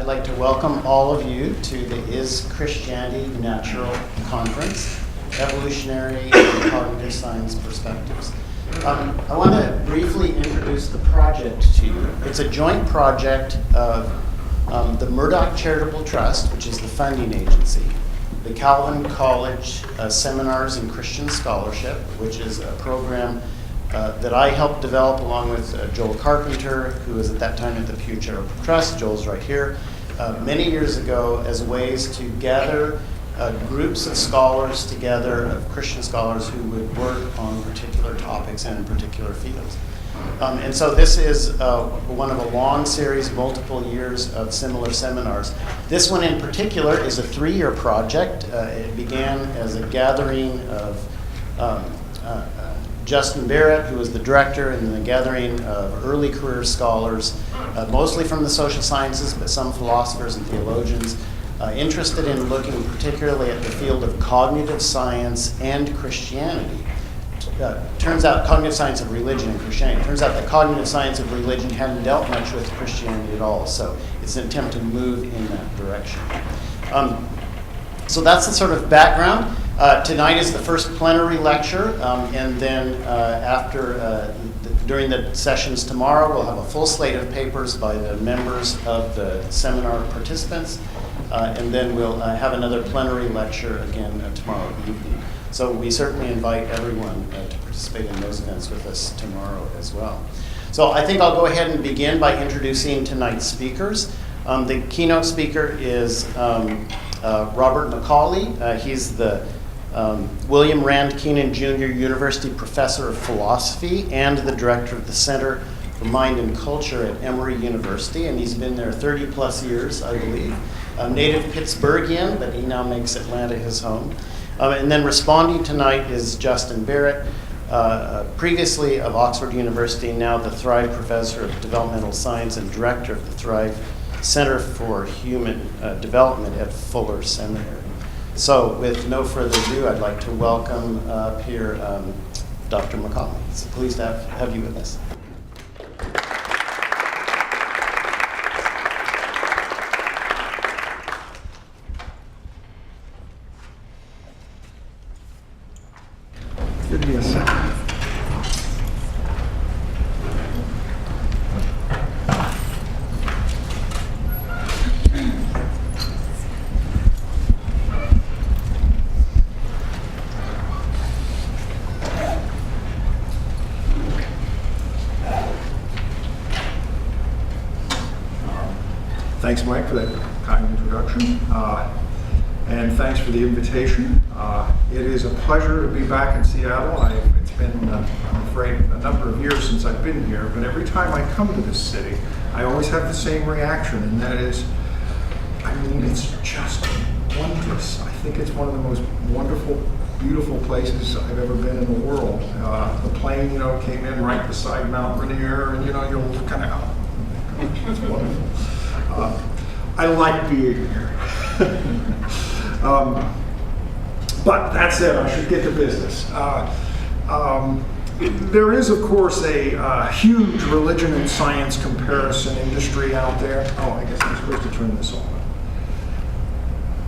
like to welcome all of you to the Is Christianity Natural Conference, Evolutionary and Cognitive Science Perspectives. I want to briefly introduce the project to you. It's a joint project of the Murdoch Charitable Trust, which is the funding agency, the Calvin College Seminars in Christian Scholarship, which is a program that I helped develop along with Joel Carpenter, who was at that time at the Pew Charitable Trust. Joel's right here. Many years ago, as ways to gather groups of scholars together, of Christian scholars who would work on particular topics and in particular fields. And so this is one of a long series, multiple years of similar seminars. This one in particular is a 3-year project. It began as a gathering of Justin Barrett, who was the director, and then a gathering of early career scholars, mostly from the social sciences, but some philosophers and theologians, interested in looking particularly at the field of cognitive science and Christianity. Turns out cognitive science of religion and Christianity. Turns out the cognitive science of religion hadn't dealt much with Christianity at all, so it's an attempt to move in that direction. So that's the sort of background. Tonight is the first plenary lecture, and then during the sessions tomorrow, we'll have a full slate of papers by the members of the seminar participants, and then we'll have another plenary lecture again tomorrow evening. So we certainly invite everyone to participate in those events with us tomorrow as well. So I think I'll go ahead and begin by introducing tonight's speakers. The keynote speaker is Robert McCauley. He's the William Rand Keenan Jr. University Professor of Philosophy and the Director of the Center for Mind and Culture at Emory University, and he's been there 30 plus years, I believe. Native Pittsburghian, but he now makes Atlanta his home. And then responding tonight is Justin Barrett, previously of Oxford University, now the Thrive Professor of Developmental Science and Director of the Thrive Center for Human Development at Fuller Seminary. So with no further ado, I'd like to welcome up here Dr. McCauley. So pleased to have you with us. Give me a second. Thanks, Mike, for that kind introduction. And thanks for the invitation. It is a pleasure to be back in Seattle. It's been, I'm afraid, a number of years since I've been here, but every time I come to this city, I always have the same reaction, and that is, I mean, it's just wondrous. I think it's one of the most wonderful, beautiful places I've ever been in the world. The plane, came in right beside Mount Rainier, and, you'll kind of, it's wonderful. I like being here. But that said, I should get to business. There is, of course, a huge religion and science comparison industry out there. Oh, I guess I'm supposed to turn this on.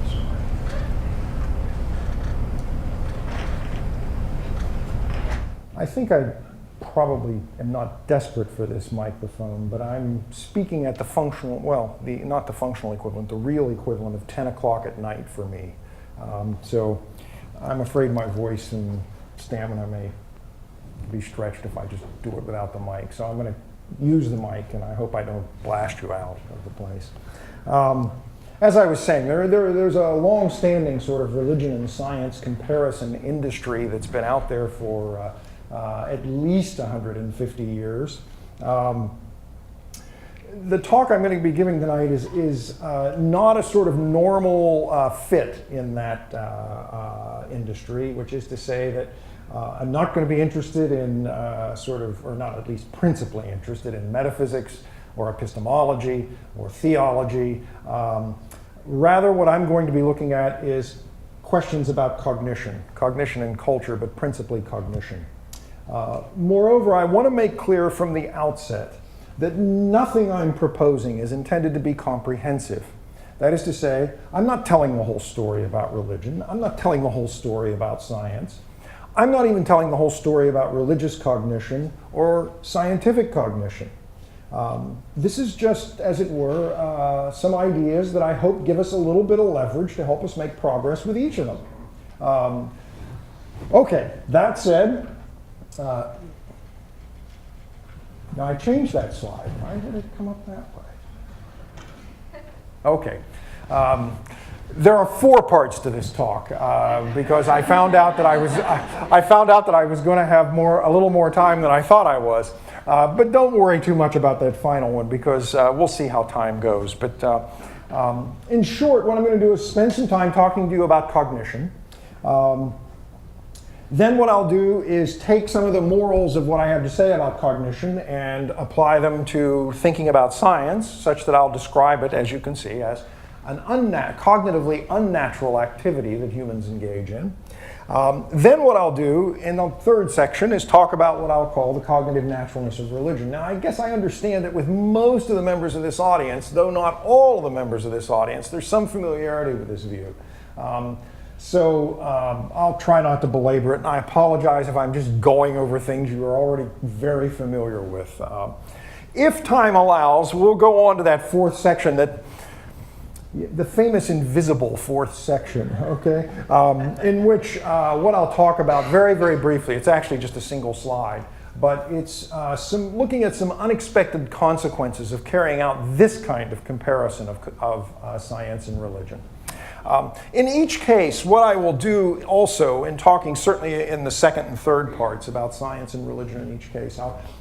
Sorry. I think I probably am not desperate for this microphone, but I'm speaking at the functional, not the functional equivalent, the real equivalent of 10 o'clock at night for me. So I'm afraid my voice and stamina may be stretched if I just do it without the mic. So I'm going to use the mic, and I hope I don't blast you out of the place. As I was saying, there's a long-standing sort of religion and science comparison industry that's been out there for at least 150 years. The talk I'm going to be giving tonight is not a sort of normal fit in that industry, which is to say that I'm not going to be interested in or not at least principally interested in metaphysics or epistemology or theology. Rather, what I'm going to be looking at is questions about cognition and culture, but principally cognition. Moreover, I want to make clear from the outset that nothing I'm proposing is intended to be comprehensive. That is to say, I'm not telling the whole story about religion. I'm not telling the whole story about science. I'm not even telling the whole story about religious cognition or scientific cognition. This is just, as it were, some ideas that I hope give us a little bit of leverage to help us make progress with each of them. Okay, that said, now I changed that slide. Why did it come up that way? Okay. There are 4 parts to this talk because I found out that I was going to have a little more time than I thought I was. But don't worry too much about that final one because we'll see how time goes. But in short, what I'm going to do is spend some time talking to you about cognition. Then what I'll do is take some of the morals of what I have to say about cognition and apply them to thinking about science, such that I'll describe it, as you can see, as an cognitively unnatural activity that humans engage in. Then what I'll do in the 3rd section is talk about what I'll call the cognitive naturalness of religion. Now, I guess I understand that with most of the members of this audience, though not all of the members of this audience, there's some familiarity with this view. So I'll try not to belabor it, and I apologize if I'm just going over things you are already very familiar with. If time allows, we'll go on to that 4th section, the famous invisible 4th section, okay, in which what I'll talk about very, very briefly, it's actually just a single slide, but it's looking at some unexpected consequences of carrying out this kind of comparison of science and religion. In each case, what I will do also, in talking certainly in the 2nd and 3rd parts about science and religion in each case,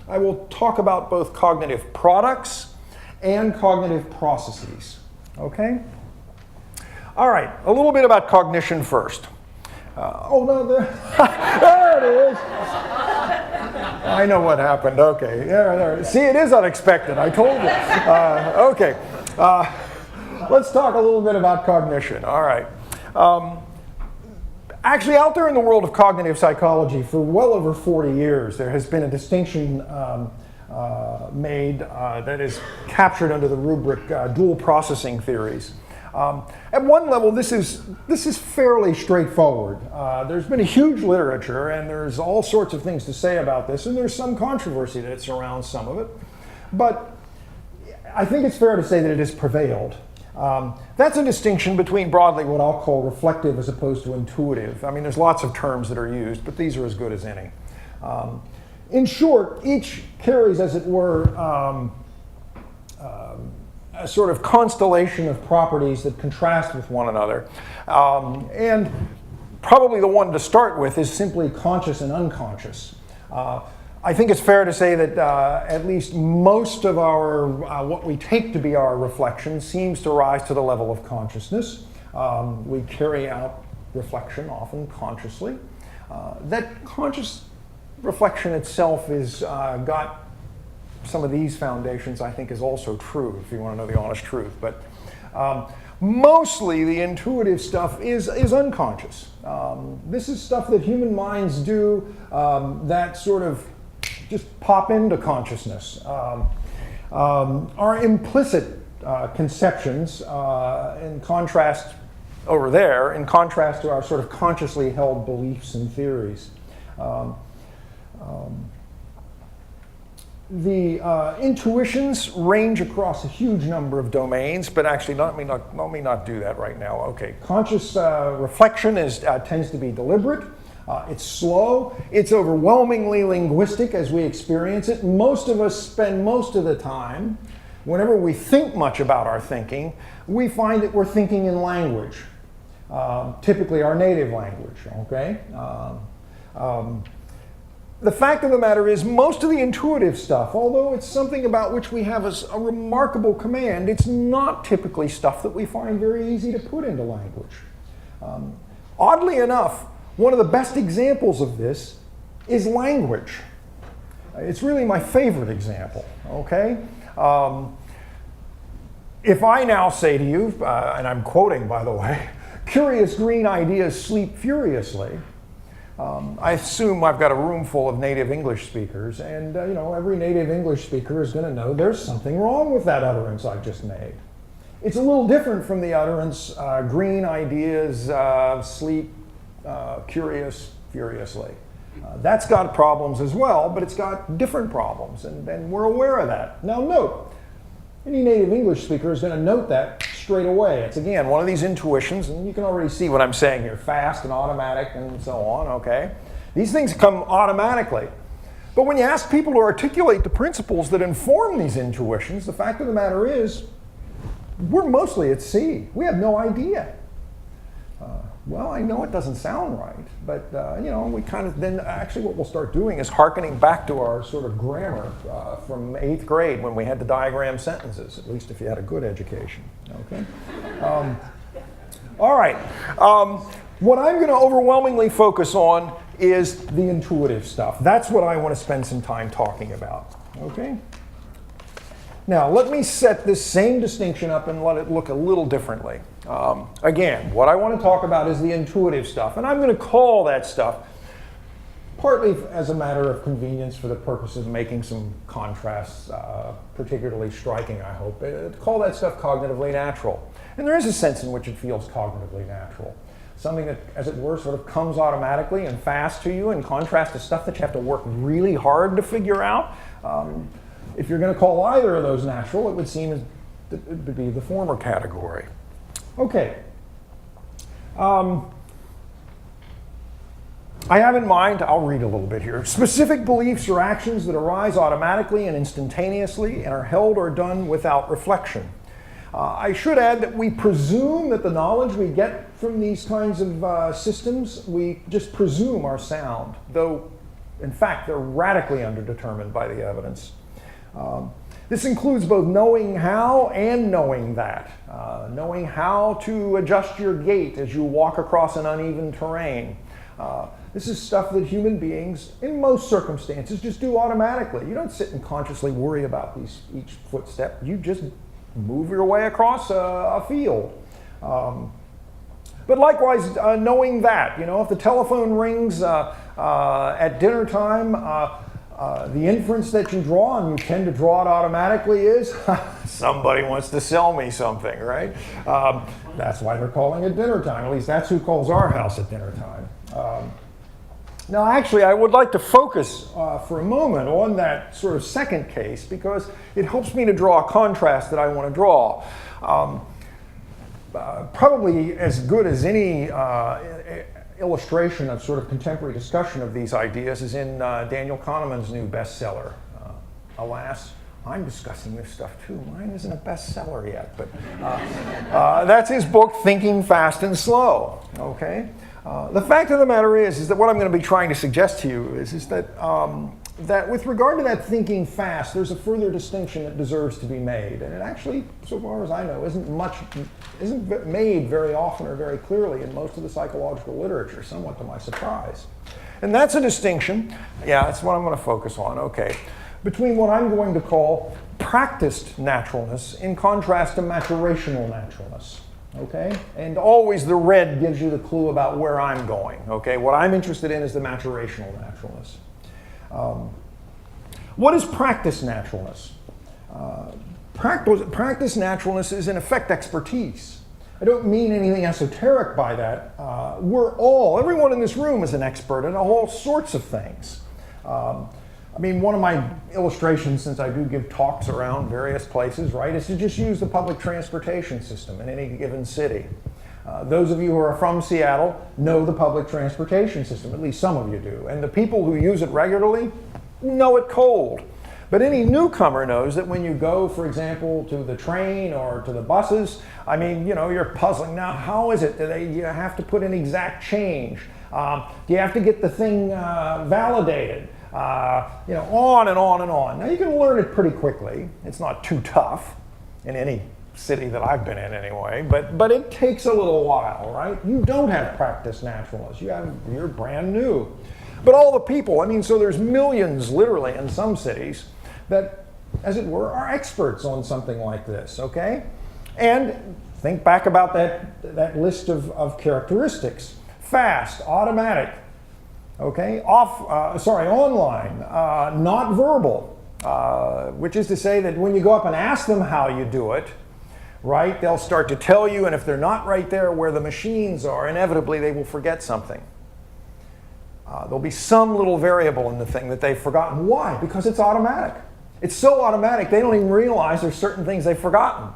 I will talk about both cognitive products and cognitive processes. Okay? All right, a little bit about cognition first. Oh, no, there it is. I know what happened. Okay, there. See, it is unexpected. I told you. Okay. Let's talk a little bit about cognition. All right. Actually, out there in the world of cognitive psychology, for well over 40 years, there has been a distinction made that is captured under the rubric dual processing theories. At one level, this is fairly straightforward. There's been a huge literature, and there's all sorts of things to say about this, and there's some controversy that surrounds some of it. But I think it's fair to say that it has prevailed. That's a distinction between broadly what I'll call reflective as opposed to intuitive. I mean, there's lots of terms that are used, but these are as good as any. In short, each carries, as it were, a sort of constellation of properties that contrast with one another. And probably the one to start with is simply conscious and unconscious. I think it's fair to say that at least most of our, what we take to be our reflection seems to rise to the level of consciousness. We carry out reflection often consciously. That conscious reflection itself is got some of these foundations, I think, is also true, if you want to know the honest truth. But mostly the intuitive stuff is unconscious. This is stuff that human minds do that sort of just pop into consciousness. Our implicit conceptions, in contrast over there, in contrast to our sort of consciously held beliefs and theories. The intuitions range across a huge number of domains, but actually let me not do that right now. Okay, conscious reflection tends to be deliberate. It's slow. It's overwhelmingly linguistic as we experience it. Most of us spend most of the time, whenever we think much about our thinking, we find that we're thinking in language, typically our native language. Okay. The fact of the matter is, most of the intuitive stuff, although it's something about which we have a remarkable command, it's not typically stuff that we find very easy to put into language. Oddly enough, one of the best examples of this is language. It's really my favorite example, okay? If I now say to you, and I'm quoting, by the way, curious green ideas sleep furiously, I assume I've got a room full of native English speakers, and every native English speaker is going to know there's something wrong with that utterance I just made. It's a little different from the utterance, green ideas, sleep, curious, furiously. That's got problems as well, but it's got different problems, and we're aware of that. Now note, any native English speaker is going to note that straight away. It's, again, one of these intuitions, and you can already see what I'm saying here, fast and automatic and so on, okay? These things come automatically. But when you ask people to articulate the principles that inform these intuitions, the fact of the matter is, we're mostly at sea. We have no idea. Well, I know it doesn't sound right, but we kind of then actually what we'll start doing is hearkening back to our sort of grammar from 8th grade when we had to diagram sentences, at least if you had a good education. Okay. All right. What I'm going to overwhelmingly focus on is the intuitive stuff. That's what I want to spend some time talking about. Okay. Now, let me set this same distinction up and let it look a little differently. Again, what I want to talk about is the intuitive stuff, and I'm going to call that stuff, partly as a matter of convenience for the purpose of making some contrasts particularly striking, I hope, call that stuff cognitively natural. And there is a sense in which it feels cognitively natural. Something that, as it were, sort of comes automatically and fast to you, in contrast to stuff that you have to work really hard to figure out. If you're going to call either of those natural, it would seem as it would be the former category. Okay. I have in mind, I'll read a little bit here, specific beliefs or actions that arise automatically and instantaneously and are held or done without reflection. I should add that we presume that the knowledge we get from these kinds of systems, we just presume are sound, though in fact they're radically underdetermined by the evidence. This includes both knowing how and knowing that. Knowing how to adjust your gait as you walk across an uneven terrain. This is stuff that human beings, in most circumstances, just do automatically. You don't sit and consciously worry about each footstep. You just move your way across a field. But likewise, knowing that, if the telephone rings at dinner time, the inference that you draw, and you tend to draw it automatically, is somebody wants to sell me something, right? That's why they're calling it dinner time. At least that's who calls our house at dinner time. Now, actually, I would like to focus for a moment on that sort of second case because it helps me to draw a contrast that I want to draw. Probably as good as any illustration of sort of contemporary discussion of these ideas is in Daniel Kahneman's new bestseller. Alas, I'm discussing this stuff too. Mine isn't a bestseller yet, but that's his book, Thinking Fast and Slow. Okay. The fact of the matter is that what I'm going to be trying to suggest to you is that that with regard to that thinking fast, there's a further distinction that deserves to be made, and it actually, so far as I know, isn't made very often or very clearly in most of the psychological literature, somewhat to my surprise. And that's a distinction, that's what I'm going to focus on, okay, between what I'm going to call practiced naturalness in contrast to maturational naturalness. Okay, and always the red gives you the clue about where I'm going. Okay, what I'm interested in is the maturational naturalness. What is practice naturalness? Practice naturalness is in effect expertise. I don't mean anything esoteric by that. Everyone in this room is an expert in all sorts of things. One of my illustrations, since I do give talks around various places, right, is to just use the public transportation system in any given city. Those of you who are from Seattle know the public transportation system, at least some of you do. And the people who use it regularly know it cold. But any newcomer knows that when you go, for example, to the train or to the buses, you're puzzling. Now, how is it? Do you have to put in exact change? Do you have to get the thing validated? On and on and on. Now, you can learn it pretty quickly. It's not too tough in any city that I've been in anyway, but it takes a little while, right? You don't have practice naturalists. You're brand new. But all the people, so there's millions, literally, in some cities that, as it were, are experts on something like this, okay? And think back about that list of characteristics. Fast, automatic, Okay, online, not verbal, which is to say that when you go up and ask them how you do it, right, they'll start to tell you, and if they're not right there where the machines are, inevitably they will forget something. There'll be some little variable in the thing that they've forgotten. Why? Because it's automatic. It's so automatic they don't even realize there's certain things they've forgotten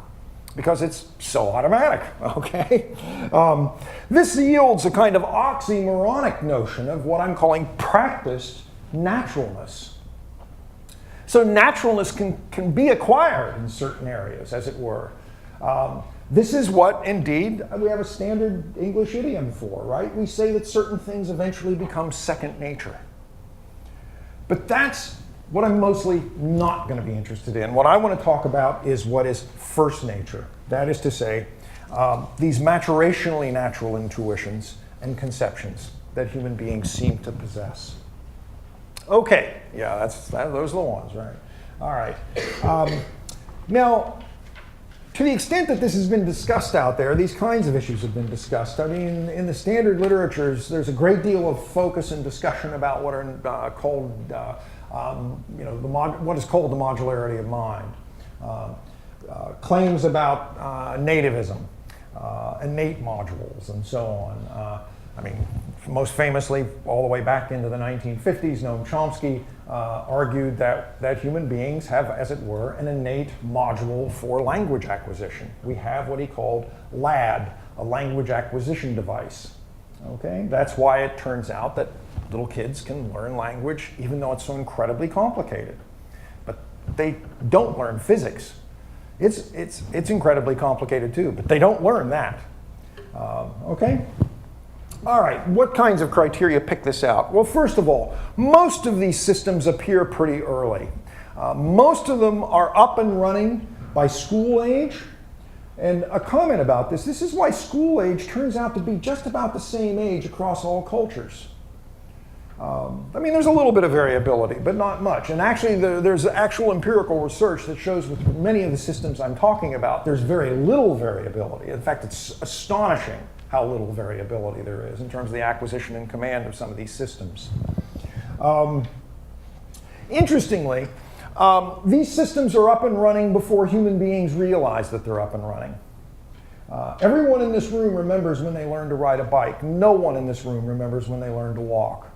because it's so automatic, okay? This yields a kind of oxymoronic notion of what I'm calling practiced naturalness. So naturalness can be acquired in certain areas, as it were. This is what, indeed, we have a standard English idiom for, right? We say that certain things eventually become second nature. But that's what I'm mostly not going to be interested in. What I want to talk about is what is first nature. That is to say, these maturationally natural intuitions and conceptions that human beings seem to possess. Okay, yeah, those are the ones, right? All right. Now, to the extent that this has been discussed out there, these kinds of issues have been discussed. I mean, in the standard literatures, there's a great deal of focus and discussion about what are called, what is called the modularity of mind. Claims about nativism, innate modules, and so on. I mean, most famously, all the way back into the 1950s, Noam Chomsky argued that human beings have, as it were, an innate module for language acquisition. We have what he called LAD, a language acquisition device. Okay? That's why it turns out that little kids can learn language even though it's so incredibly complicated. But they don't learn physics. It's incredibly complicated too, but they don't learn that. Okay? All right, what kinds of criteria pick this out? Well, first of all, most of these systems appear pretty early. Most of them are up and running by school age. And a comment about this is why school age turns out to be just about the same age across all cultures. I mean, there's a little bit of variability, but not much. And actually, there's actual empirical research that shows with many of the systems I'm talking about, there's very little variability. In fact, it's astonishing how little variability there is in terms of the acquisition and command of some of these systems. Interestingly, these systems are up and running before human beings realize that they're up and running. Everyone in this room remembers when they learned to ride a bike. No one in this room remembers when they learned to walk.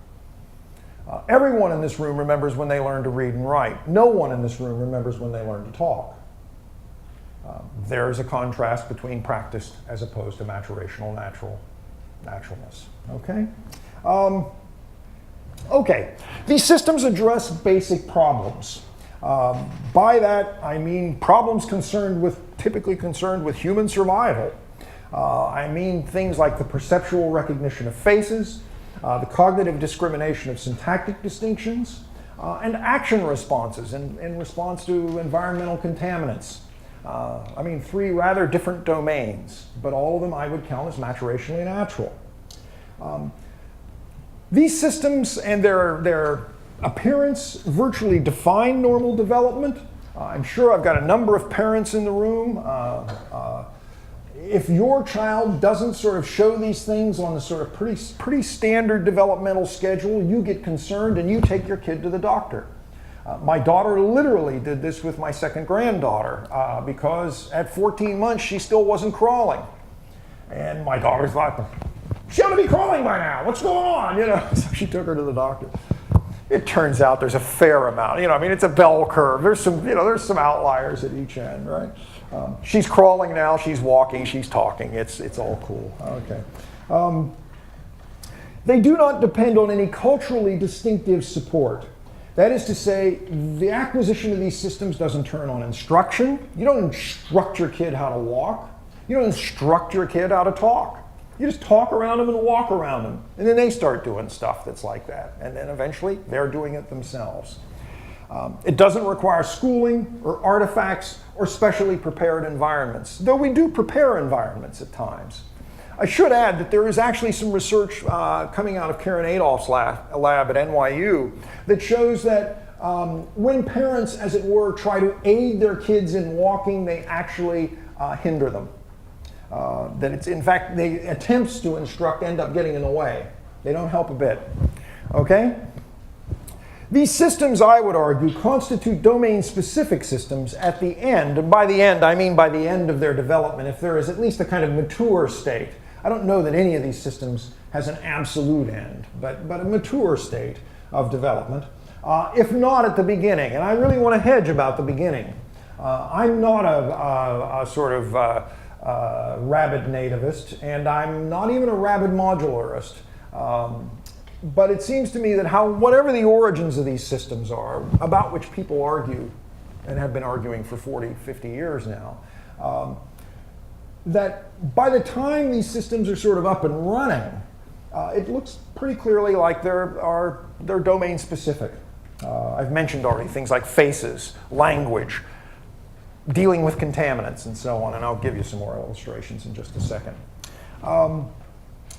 Everyone in this room remembers when they learned to read and write. No one in this room remembers when they learned to talk. There's a contrast between practiced as opposed to maturational naturalness. Okay? Okay, these systems address basic problems. By that, I mean problems typically concerned with human survival. I mean things like the perceptual recognition of faces, the cognitive discrimination of syntactic distinctions, and action responses in response to environmental contaminants. I mean, three rather different domains, but all of them I would count as maturationally natural. These systems and their appearance virtually define normal development. I'm sure I've got a number of parents in the room. If your child doesn't sort of show these things on a sort of pretty standard developmental schedule, you get concerned and you take your kid to the doctor. My daughter literally did this with my second granddaughter because at 14 months she still wasn't crawling. And my daughter thought, she ought to be crawling by now. What's going on? You know, so she took her to the doctor. It turns out there's a fair amount. You know, I mean, it's a bell curve. There's some outliers at each end, right? She's crawling now. She's walking. She's talking. It's all cool. Okay. They do not depend on any culturally distinctive support. That is to say, the acquisition of these systems doesn't turn on instruction. You don't instruct your kid how to walk. You don't instruct your kid how to talk. You just talk around them and walk around them. And then they start doing stuff that's like that. And then eventually, they're doing it themselves. It doesn't require schooling or artifacts or specially prepared environments, though we do prepare environments at times. I should add that there is actually some research coming out of Karen Adolph's lab at NYU that shows that when parents, as it were, try to aid their kids in walking, they actually hinder them. That it's, in fact, the attempts to instruct end up getting in the way. They don't help a bit. Okay? These systems, I would argue, constitute domain-specific systems at the end, and by the end, I mean by the end of their development, if there is at least a kind of mature state. I don't know that any of these systems has an absolute end, but a mature state of development, if not at the beginning. And I really want to hedge about the beginning. I'm not a sort of rabid nativist, and I'm not even a rabid modularist. But it seems to me that whatever the origins of these systems are, about which people argue and have been arguing for 40, 50 years now, that by the time these systems are sort of up and running, it looks pretty clearly like they're domain specific. I've mentioned already things like faces, language, dealing with contaminants, and so on, and I'll give you some more illustrations in just a second.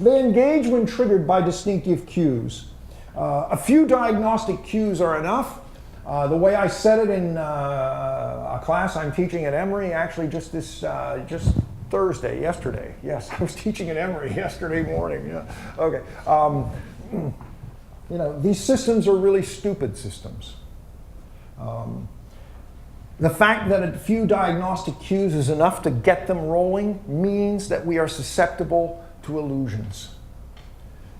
They engage when triggered by distinctive cues. A few diagnostic cues are enough. The way I said it in a class I'm teaching at Emory, actually just Thursday, yesterday. Yes, I was teaching at Emory yesterday morning. Yeah. Okay. These systems are really stupid systems. The fact that a few diagnostic cues is enough to get them rolling means that we are susceptible to illusions.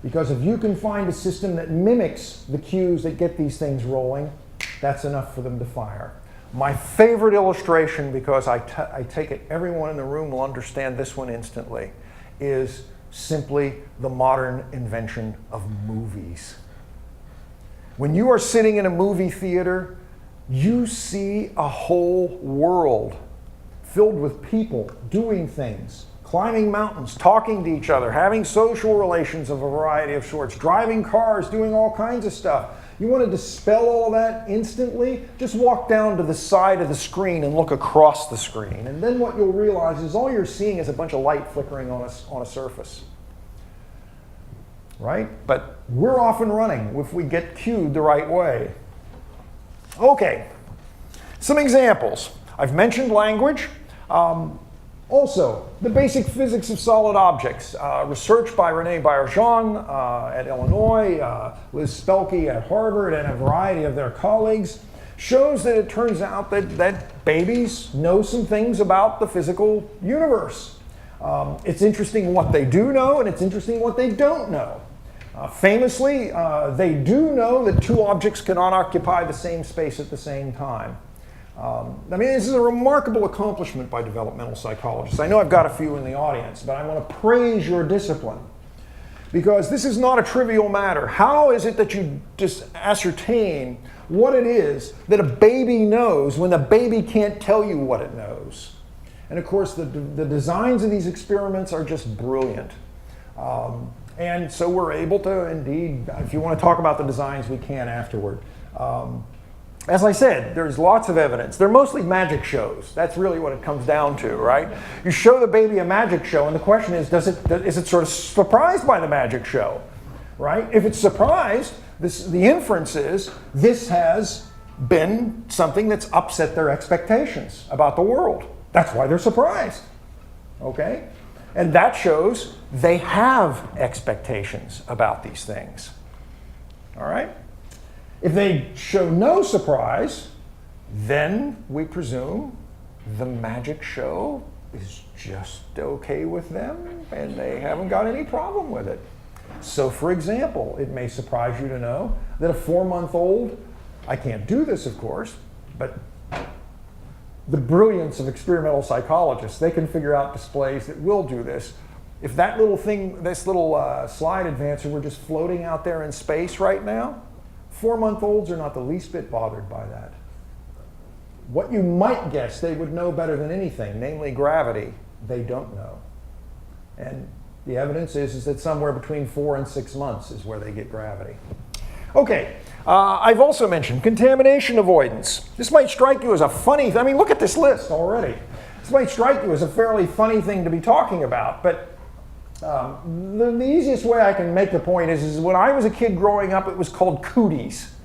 Because if you can find a system that mimics the cues that get these things rolling, that's enough for them to fire. My favorite illustration, because I take it everyone in the room will understand this one instantly, is simply the modern invention of movies. When you are sitting in a movie theater, you see a whole world filled with people doing things, climbing mountains, talking to each other, having social relations of a variety of sorts, driving cars, doing all kinds of stuff. You want to dispel all that instantly? Just walk down to the side of the screen and look across the screen. And then what you'll realize is all you're seeing is a bunch of light flickering on a surface. Right? But we're off and running if we get cued the right way. Okay, some examples. I've mentioned language. Also, the basic physics of solid objects. Research by René Baillargeon at Illinois, Liz Spelke at Harvard, and a variety of their colleagues shows that it turns out that babies know some things about the physical universe. It's interesting what they do know, and it's interesting what they don't know. Famously, they do know that two objects cannot occupy the same space at the same time. This is a remarkable accomplishment by developmental psychologists. I know I've got a few in the audience, but I want to praise your discipline because this is not a trivial matter. How is it that you just ascertain what it is that a baby knows when the baby can't tell you what it knows? And of course, the designs of these experiments are just brilliant. And so we're able to, indeed, if you want to talk about the designs, we can afterward. As I said, there's lots of evidence. They're mostly magic shows. That's really what it comes down to, right? You show the baby a magic show, and the question is it sort of surprised by the magic show, right? If it's surprised, the inference is this has been something that's upset their expectations about the world. That's why they're surprised, okay? And that shows they have expectations about these things, all right? If they show no surprise, then we presume the magic show is just okay with them and they haven't got any problem with it. So for example, it may surprise you to know that a 4-month-old, I can't do this of course, but the brilliance of experimental psychologists, they can figure out displays that will do this. If that little thing, this little slide advancer were just floating out there in space right now, 4-month-olds are not the least bit bothered by that. What you might guess they would know better than anything, namely gravity, they don't know. And the evidence is that somewhere between 4 and 6 months is where they get gravity. Okay, I've also mentioned contamination avoidance. This might strike you as a funny, look at this list already. This might strike you as a fairly funny thing to be talking about, but the easiest way I can make the point is when I was a kid growing up, it was called cooties.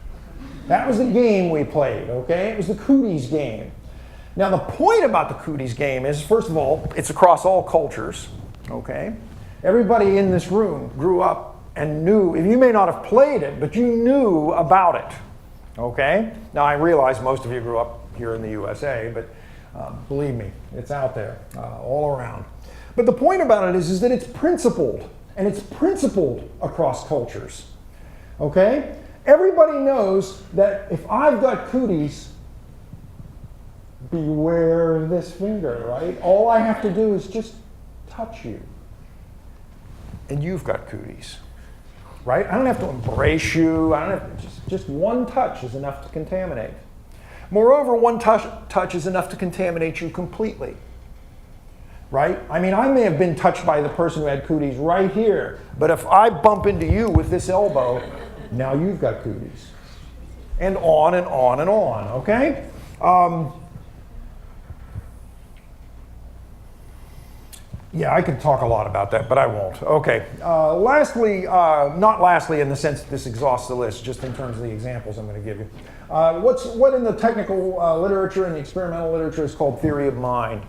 That was the game we played, okay? It was the cooties game. Now the point about the cooties game is, first of all, it's across all cultures, okay? Everybody in this room grew up and knew, you may not have played it, but you knew about it, okay? Now I realize most of you grew up here in the USA, but believe me, it's out there all around. But the point about it is that it's principled, and it's principled across cultures, okay? Everybody knows that if I've got cooties, beware this finger, right? All I have to do is just touch you, and you've got cooties, right? I don't have to embrace you. I don't have to, just one touch is enough to contaminate. Moreover, one touch is enough to contaminate you completely, right? I mean, I may have been touched by the person who had cooties right here, but if I bump into you with this elbow, now you've got cooties. And on and on and on, okay? Yeah, I could talk a lot about that, but I won't. Okay. Lastly, not lastly in the sense that this exhausts the list, just in terms of the examples I'm going to give you. What in the technical literature and the experimental literature is called theory of mind.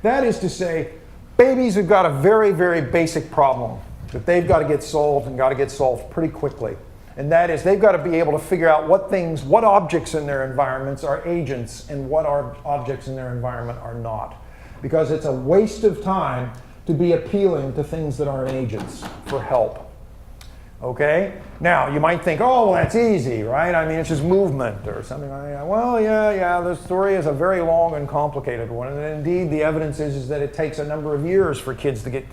That is to say, babies have got a very, very basic problem that they've got to get solved and got to get solved pretty quickly. And that is they've got to be able to figure out what objects in their environments are agents and what objects in their environment are not. Because it's a waste of time to be appealing to things that aren't agents for help. Okay? Now, you might think, oh, well, that's easy, right? I mean, it's just movement or something like that. Well, yeah, the story is a very long and complicated one. And indeed, the evidence is that it takes a number of years for kids to get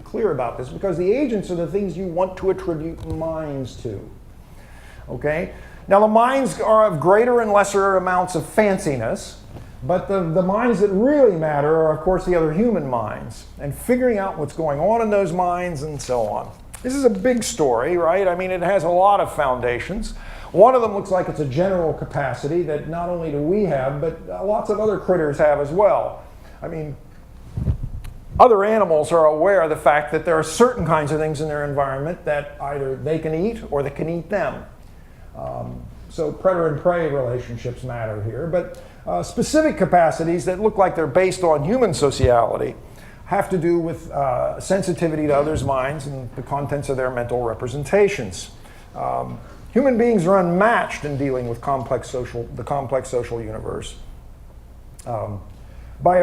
clear about this because the agents are the things you want to attribute minds to. Okay? Now, the minds are of greater and lesser amounts of fanciness. But the minds that really matter are, of course, the other human minds, and figuring out what's going on in those minds and so on. This is a big story, right? I mean, it has a lot of foundations. One of them looks like it's a general capacity that not only do we have, but lots of other critters have as well. I mean, other animals are aware of the fact that there are certain kinds of things in their environment that either they can eat or that can eat them. So predator and prey relationships matter here, but specific capacities that look like they're based on human sociality have to do with sensitivity to others' minds and the contents of their mental representations. Human beings are unmatched in dealing with the complex social universe by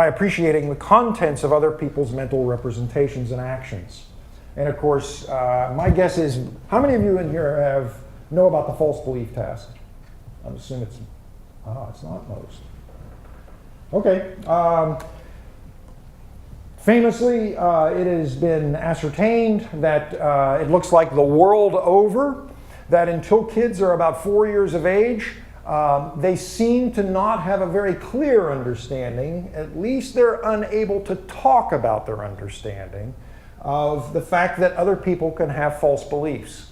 appreciating the contents of other people's mental representations and actions. And of course, my guess is, how many of you in here know about the false belief task? I'm assuming it's not most. Okay. Famously, it has been ascertained that it looks like the world over, that until kids are about 4 years of age, they seem to not have a very clear understanding, at least they're unable to talk about their understanding, of the fact that other people can have false beliefs.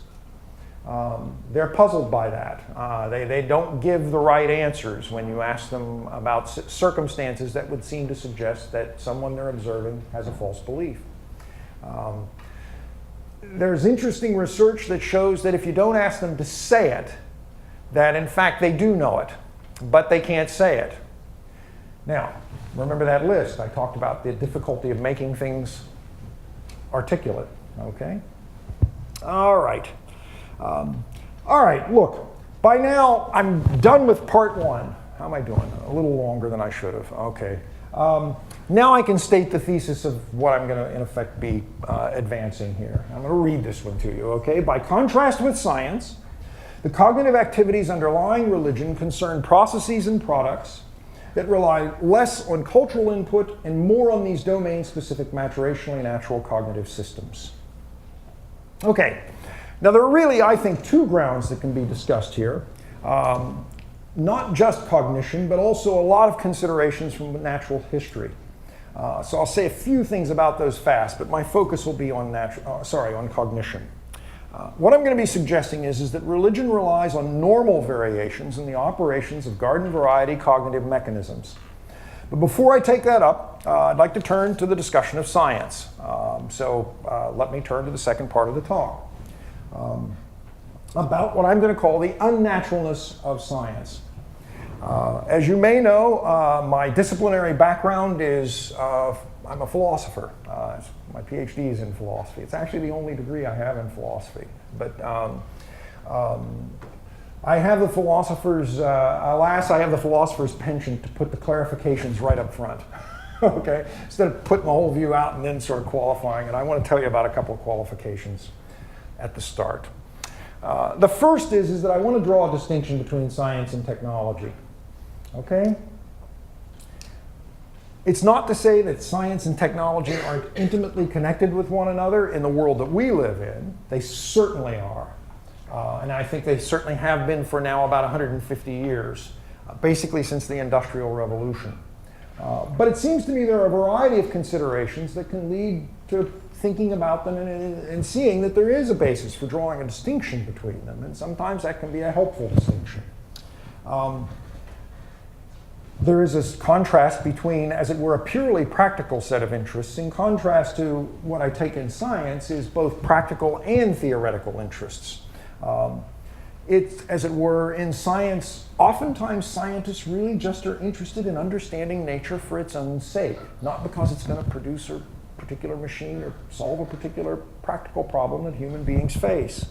They're puzzled by that. They don't give the right answers when you ask them about circumstances that would seem to suggest that someone they're observing has a false belief. There's interesting research that shows that if you don't ask them to say it, that in fact they do know it, but they can't say it. Now, remember that list. I talked about the difficulty of making things articulate, okay? All right. All right, look, by now I'm done with part one. How am I doing? A little longer than I should have. Okay. Now I can state the thesis of what I'm going to, in effect, be advancing here. I'm going to read this one to you, okay? By contrast with science, the cognitive activities underlying religion concern processes and products that rely less on cultural input and more on these domain-specific maturationally natural cognitive systems. Okay. Now, there are really, I think, two grounds that can be discussed here. Not just cognition, but also a lot of considerations from natural history. So I'll say a few things about those fast, but my focus will be on cognition. What I'm going to be suggesting is that religion relies on normal variations in the operations of garden variety cognitive mechanisms. But before I take that up, I'd like to turn to the discussion of science. So let me turn to the second part of the talk. About what I'm going to call the unnaturalness of science. As you may know, my disciplinary background is I'm a philosopher. My PhD is in philosophy. It's actually the only degree I have in philosophy. But I have the philosopher's, alas, I have the philosopher's penchant to put the clarifications right up front. Okay? Instead of putting the whole view out and then sort of qualifying it, I want to tell you about a couple of qualifications at the start. The first is that I want to draw a distinction between science and technology. Okay? It's not to say that science and technology aren't intimately connected with one another in the world that we live in. They certainly are. And I think they certainly have been for now about 150 years, basically since the Industrial Revolution. But it seems to me there are a variety of considerations that can lead to thinking about them and seeing that there is a basis for drawing a distinction between them. And sometimes that can be a helpful distinction. There is this contrast between, as it were, a purely practical set of interests, in contrast to what I take in science is both practical and theoretical interests. It's, as it were, in science, oftentimes scientists really just are interested in understanding nature for its own sake, not because it's going to produce a particular machine or solve a particular practical problem that human beings face.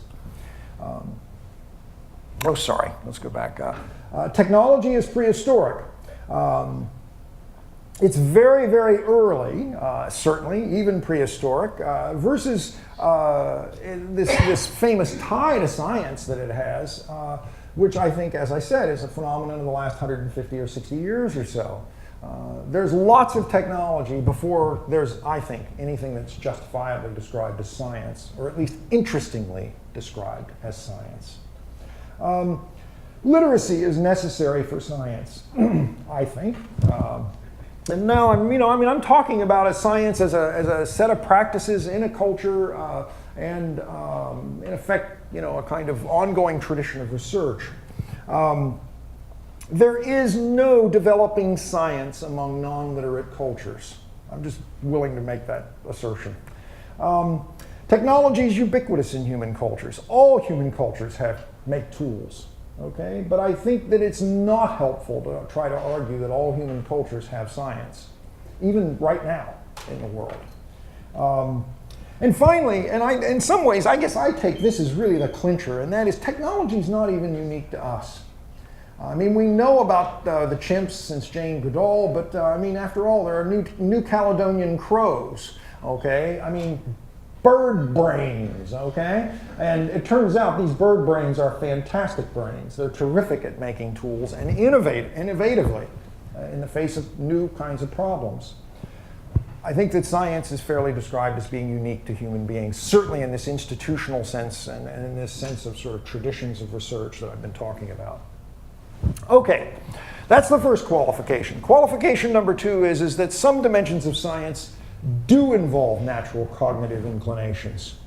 Let's go back. Technology is prehistoric. It's very, very early, certainly, even prehistoric, versus this famous tie to science that it has, which I think, as I said, is a phenomenon of the last 150 or 60 years or so. There's lots of technology before there's, I think, anything that's justifiably described as science, or at least interestingly described as science. Literacy is necessary for science, I think. And now, I'm talking about a science as a set of practices in a culture and, in effect, a kind of ongoing tradition of research. There is no developing science among non-literate cultures. I'm just willing to make that assertion. Technology is ubiquitous in human cultures. All human cultures make tools. Okay, but I think that it's not helpful to try to argue that all human cultures have science, even right now in the world. And finally, in some ways, I guess I take this as really the clincher, and that is technology is not even unique to us. We know about the chimps since Jane Goodall, but after all, there are New Caledonian crows. Okay, bird brains, okay? And it turns out these bird brains are fantastic brains. They're terrific at making tools and innovatively in the face of new kinds of problems. I think that science is fairly described as being unique to human beings, certainly in this institutional sense and in this sense of sort of traditions of research that I've been talking about. Okay, that's the first qualification. Qualification number two is that some dimensions of science do involve natural cognitive inclinations.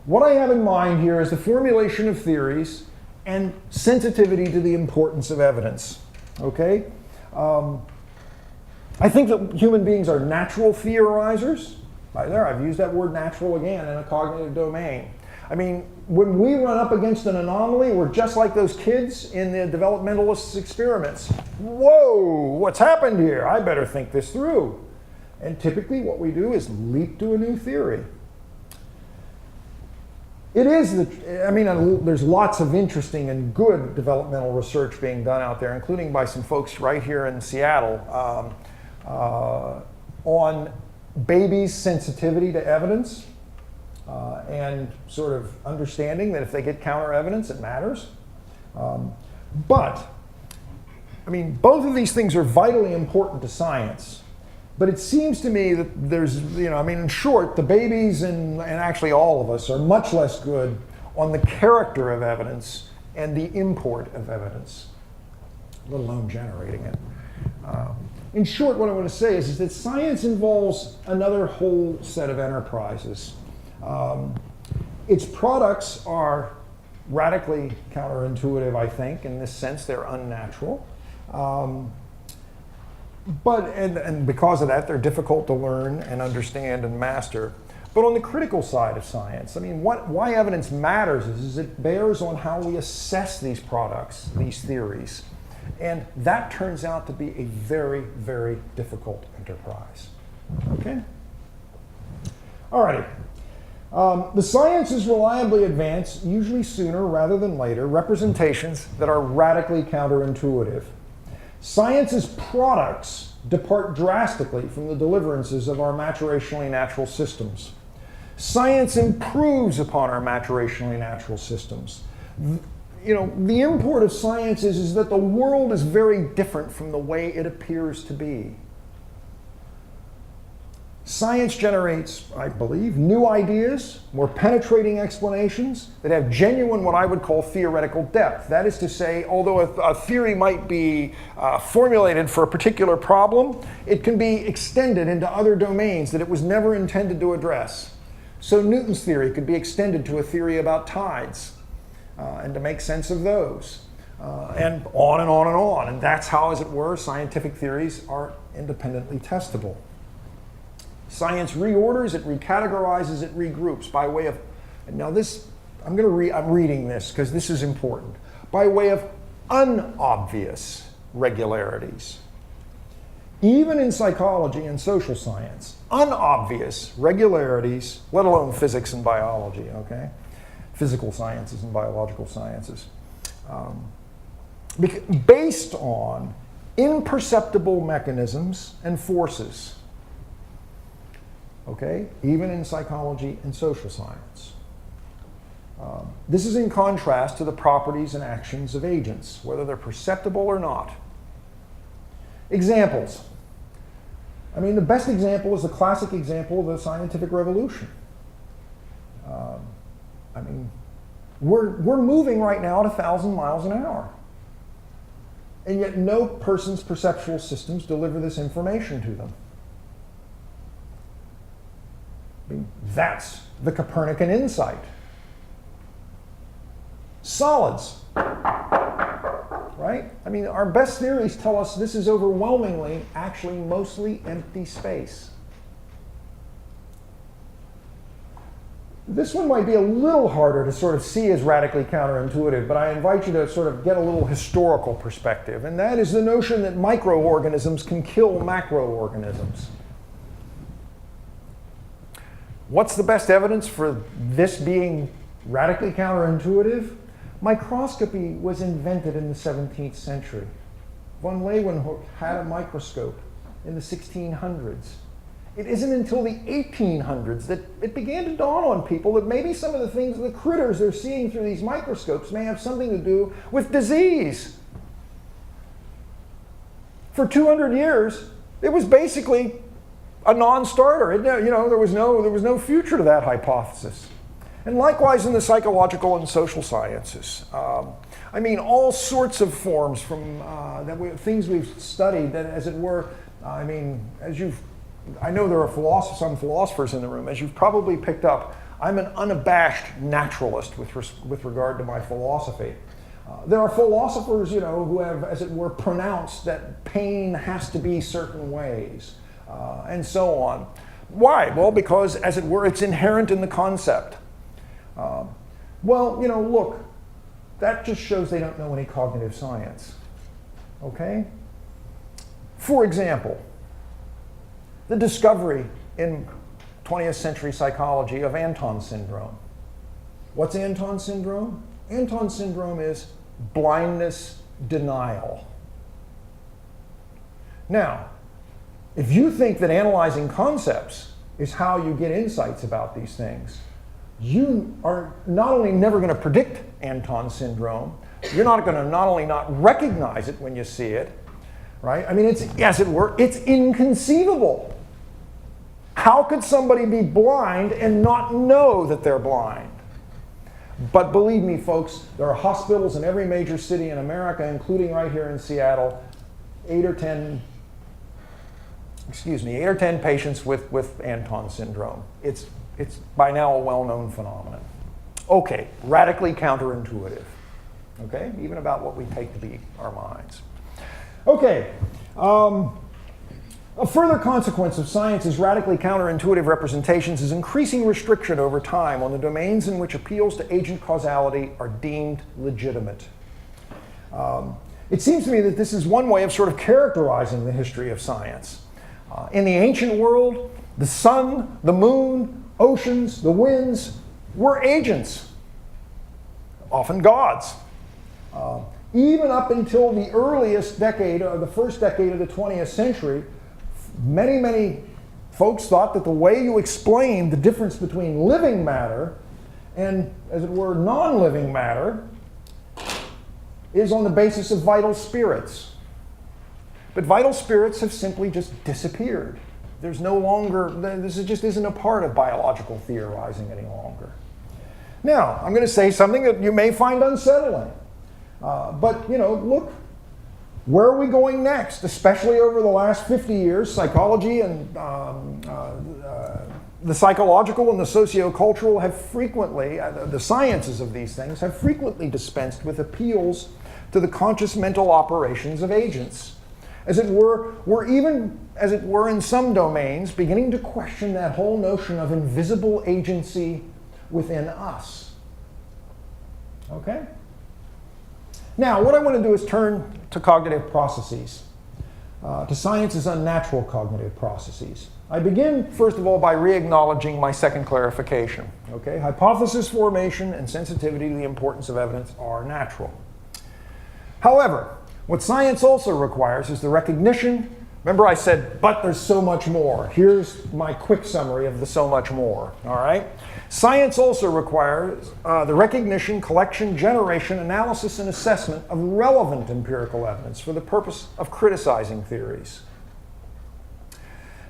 What I have in mind here is the formulation of theories and sensitivity to the importance of evidence. Okay? I think that human beings are natural theorizers. Right there, I've used that word natural again in a cognitive domain. When we run up against an anomaly, we're just like those kids in the developmentalists' experiments. Whoa, what's happened here? I better think this through. And typically what we do is leap to a new theory. There's lots of interesting and good developmental research being done out there, including by some folks right here in Seattle, on babies' sensitivity to evidence and sort of understanding that if they get counter evidence, it matters. But both of these things are vitally important to science. But it seems to me that there's, in short, the babies and actually all of us are much less good on the character of evidence and the import of evidence, let alone generating it. In short, what I want to say is that science involves another whole set of enterprises. Its products are radically counterintuitive, I think. In this sense, they're unnatural. And because of that, they're difficult to learn and understand and master. But on the critical side of science, why evidence matters is it bears on how we assess these products, these theories. And that turns out to be a very, very difficult enterprise. Okay? All righty. The sciences reliably advance, usually sooner rather than later, representations that are radically counterintuitive. Science's products depart drastically from the deliverances of our maturationally natural systems. Science improves upon our maturationally natural systems. You know, the import of science is that the world is very different from the way it appears to be. Science generates, I believe, new ideas, more penetrating explanations that have genuine, what I would call, theoretical depth. That is to say, although a theory might be formulated for a particular problem, it can be extended into other domains that it was never intended to address. So Newton's theory could be extended to a theory about tides and to make sense of those. And on and on and on. And that's how, as it were, scientific theories are independently testable. Science reorders, it recategorizes, it regroups by way of, now this, I'm reading this because this is important, by way of unobvious regularities. Even in psychology and social science, unobvious regularities, let alone physics and biology, okay? Physical sciences and biological sciences. Based on imperceptible mechanisms and forces. Okay, even in psychology and social science. This is in contrast to the properties and actions of agents, whether they're perceptible or not. Examples. I mean, the best example is the classic example of the scientific revolution. I mean, we're moving right now at 1,000 miles an hour. And yet no person's perceptual systems deliver this information to them. I mean, that's the Copernican insight. Solids, right? I mean, our best theories tell us this is overwhelmingly, actually mostly empty space. This one might be a little harder to sort of see as radically counterintuitive, but I invite you to sort of get a little historical perspective, and that is the notion that microorganisms can kill macroorganisms. What's the best evidence for this being radically counterintuitive? Microscopy was invented in the 17th century. Von Leeuwenhoek had a microscope in the 1600s. It isn't until the 1800s that it began to dawn on people that maybe some of the things, the critters they're seeing through these microscopes may have something to do with disease. For 200 years, it was basically a non-starter. There was no future to that hypothesis. And likewise in the psychological and social sciences. I mean, all sorts of forms from things we've studied that, as it were, I mean, I know there are some philosophers in the room. As you've probably picked up, I'm an unabashed naturalist with regard to my philosophy. There are philosophers, who have, as it were, pronounced that pain has to be certain ways, and so on. Why? Well, because, as it were, it's inherent in the concept. Look, that just shows they don't know any cognitive science. Okay? For example, the discovery in 20th century psychology of Anton syndrome. What's Anton syndrome? Anton syndrome is blindness denial. Now, if you think that analyzing concepts is how you get insights about these things, you are not only never going to predict Anton syndrome, you're not going to not only not recognize it when you see it, right? I mean, it's, as it were, it's inconceivable. How could somebody be blind and not know that they're blind? But believe me, folks, there are hospitals in every major city in America, including right here in Seattle, 8 or 10 patients with Anton syndrome. It's by now a well-known phenomenon. Okay, radically counterintuitive. Okay, even about what we take to be our minds. Okay, a further consequence of science's radically counterintuitive representations is increasing restriction over time on the domains in which appeals to agent causality are deemed legitimate. It seems to me that this is one way of sort of characterizing the history of science. In the ancient world, the sun, the moon, oceans, the winds, were agents, often gods. Even up until the earliest decade, or the first decade of the 20th century, many folks thought that the way you explained the difference between living matter and, as it were, non-living matter is on the basis of vital spirits. But vital spirits have simply just disappeared. There's no longer, this just isn't a part of biological theorizing any longer. Now, I'm going to say something that you may find unsettling. But, look, where are we going next? Especially over the last 50 years, psychology and the psychological and the sociocultural have frequently, the sciences of these things, have frequently dispensed with appeals to the conscious mental operations of agents. As it were, we're even, as it were in some domains, beginning to question that whole notion of invisible agency within us. Okay? Now, what I want to do is turn to cognitive processes, to science's unnatural cognitive processes. I begin, first of all, by re-acknowledging my second clarification. Okay? Hypothesis formation and sensitivity to the importance of evidence are natural. However, what science also requires is the recognition. Remember I said, but there's so much more. Here's my quick summary of the so much more, all right? Science also requires the recognition, collection, generation, analysis, and assessment of relevant empirical evidence for the purpose of criticizing theories.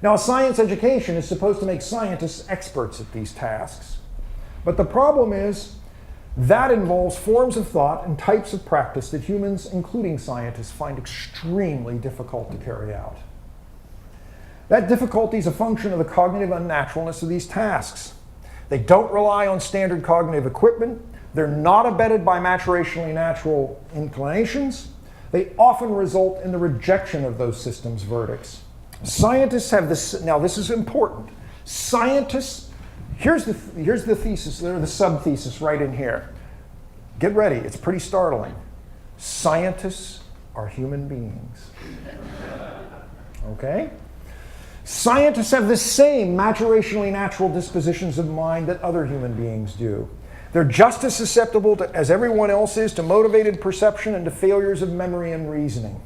Now, science education is supposed to make scientists experts at these tasks. But the problem is that involves forms of thought and types of practice that humans, including scientists, find extremely difficult to carry out. That difficulty is a function of the cognitive unnaturalness of these tasks. They don't rely on standard cognitive equipment. They're not abetted by maturationally natural inclinations. They often result in the rejection of those systems' verdicts. Scientists have this, now this is important. Scientists, here's the thesis, there, the sub-thesis right in here. Get ready, it's pretty startling. Scientists are human beings. Okay? Scientists have the same maturationally natural dispositions of mind that other human beings do. They're just as susceptible to, as everyone else is, to motivated perception and to failures of memory and reasoning.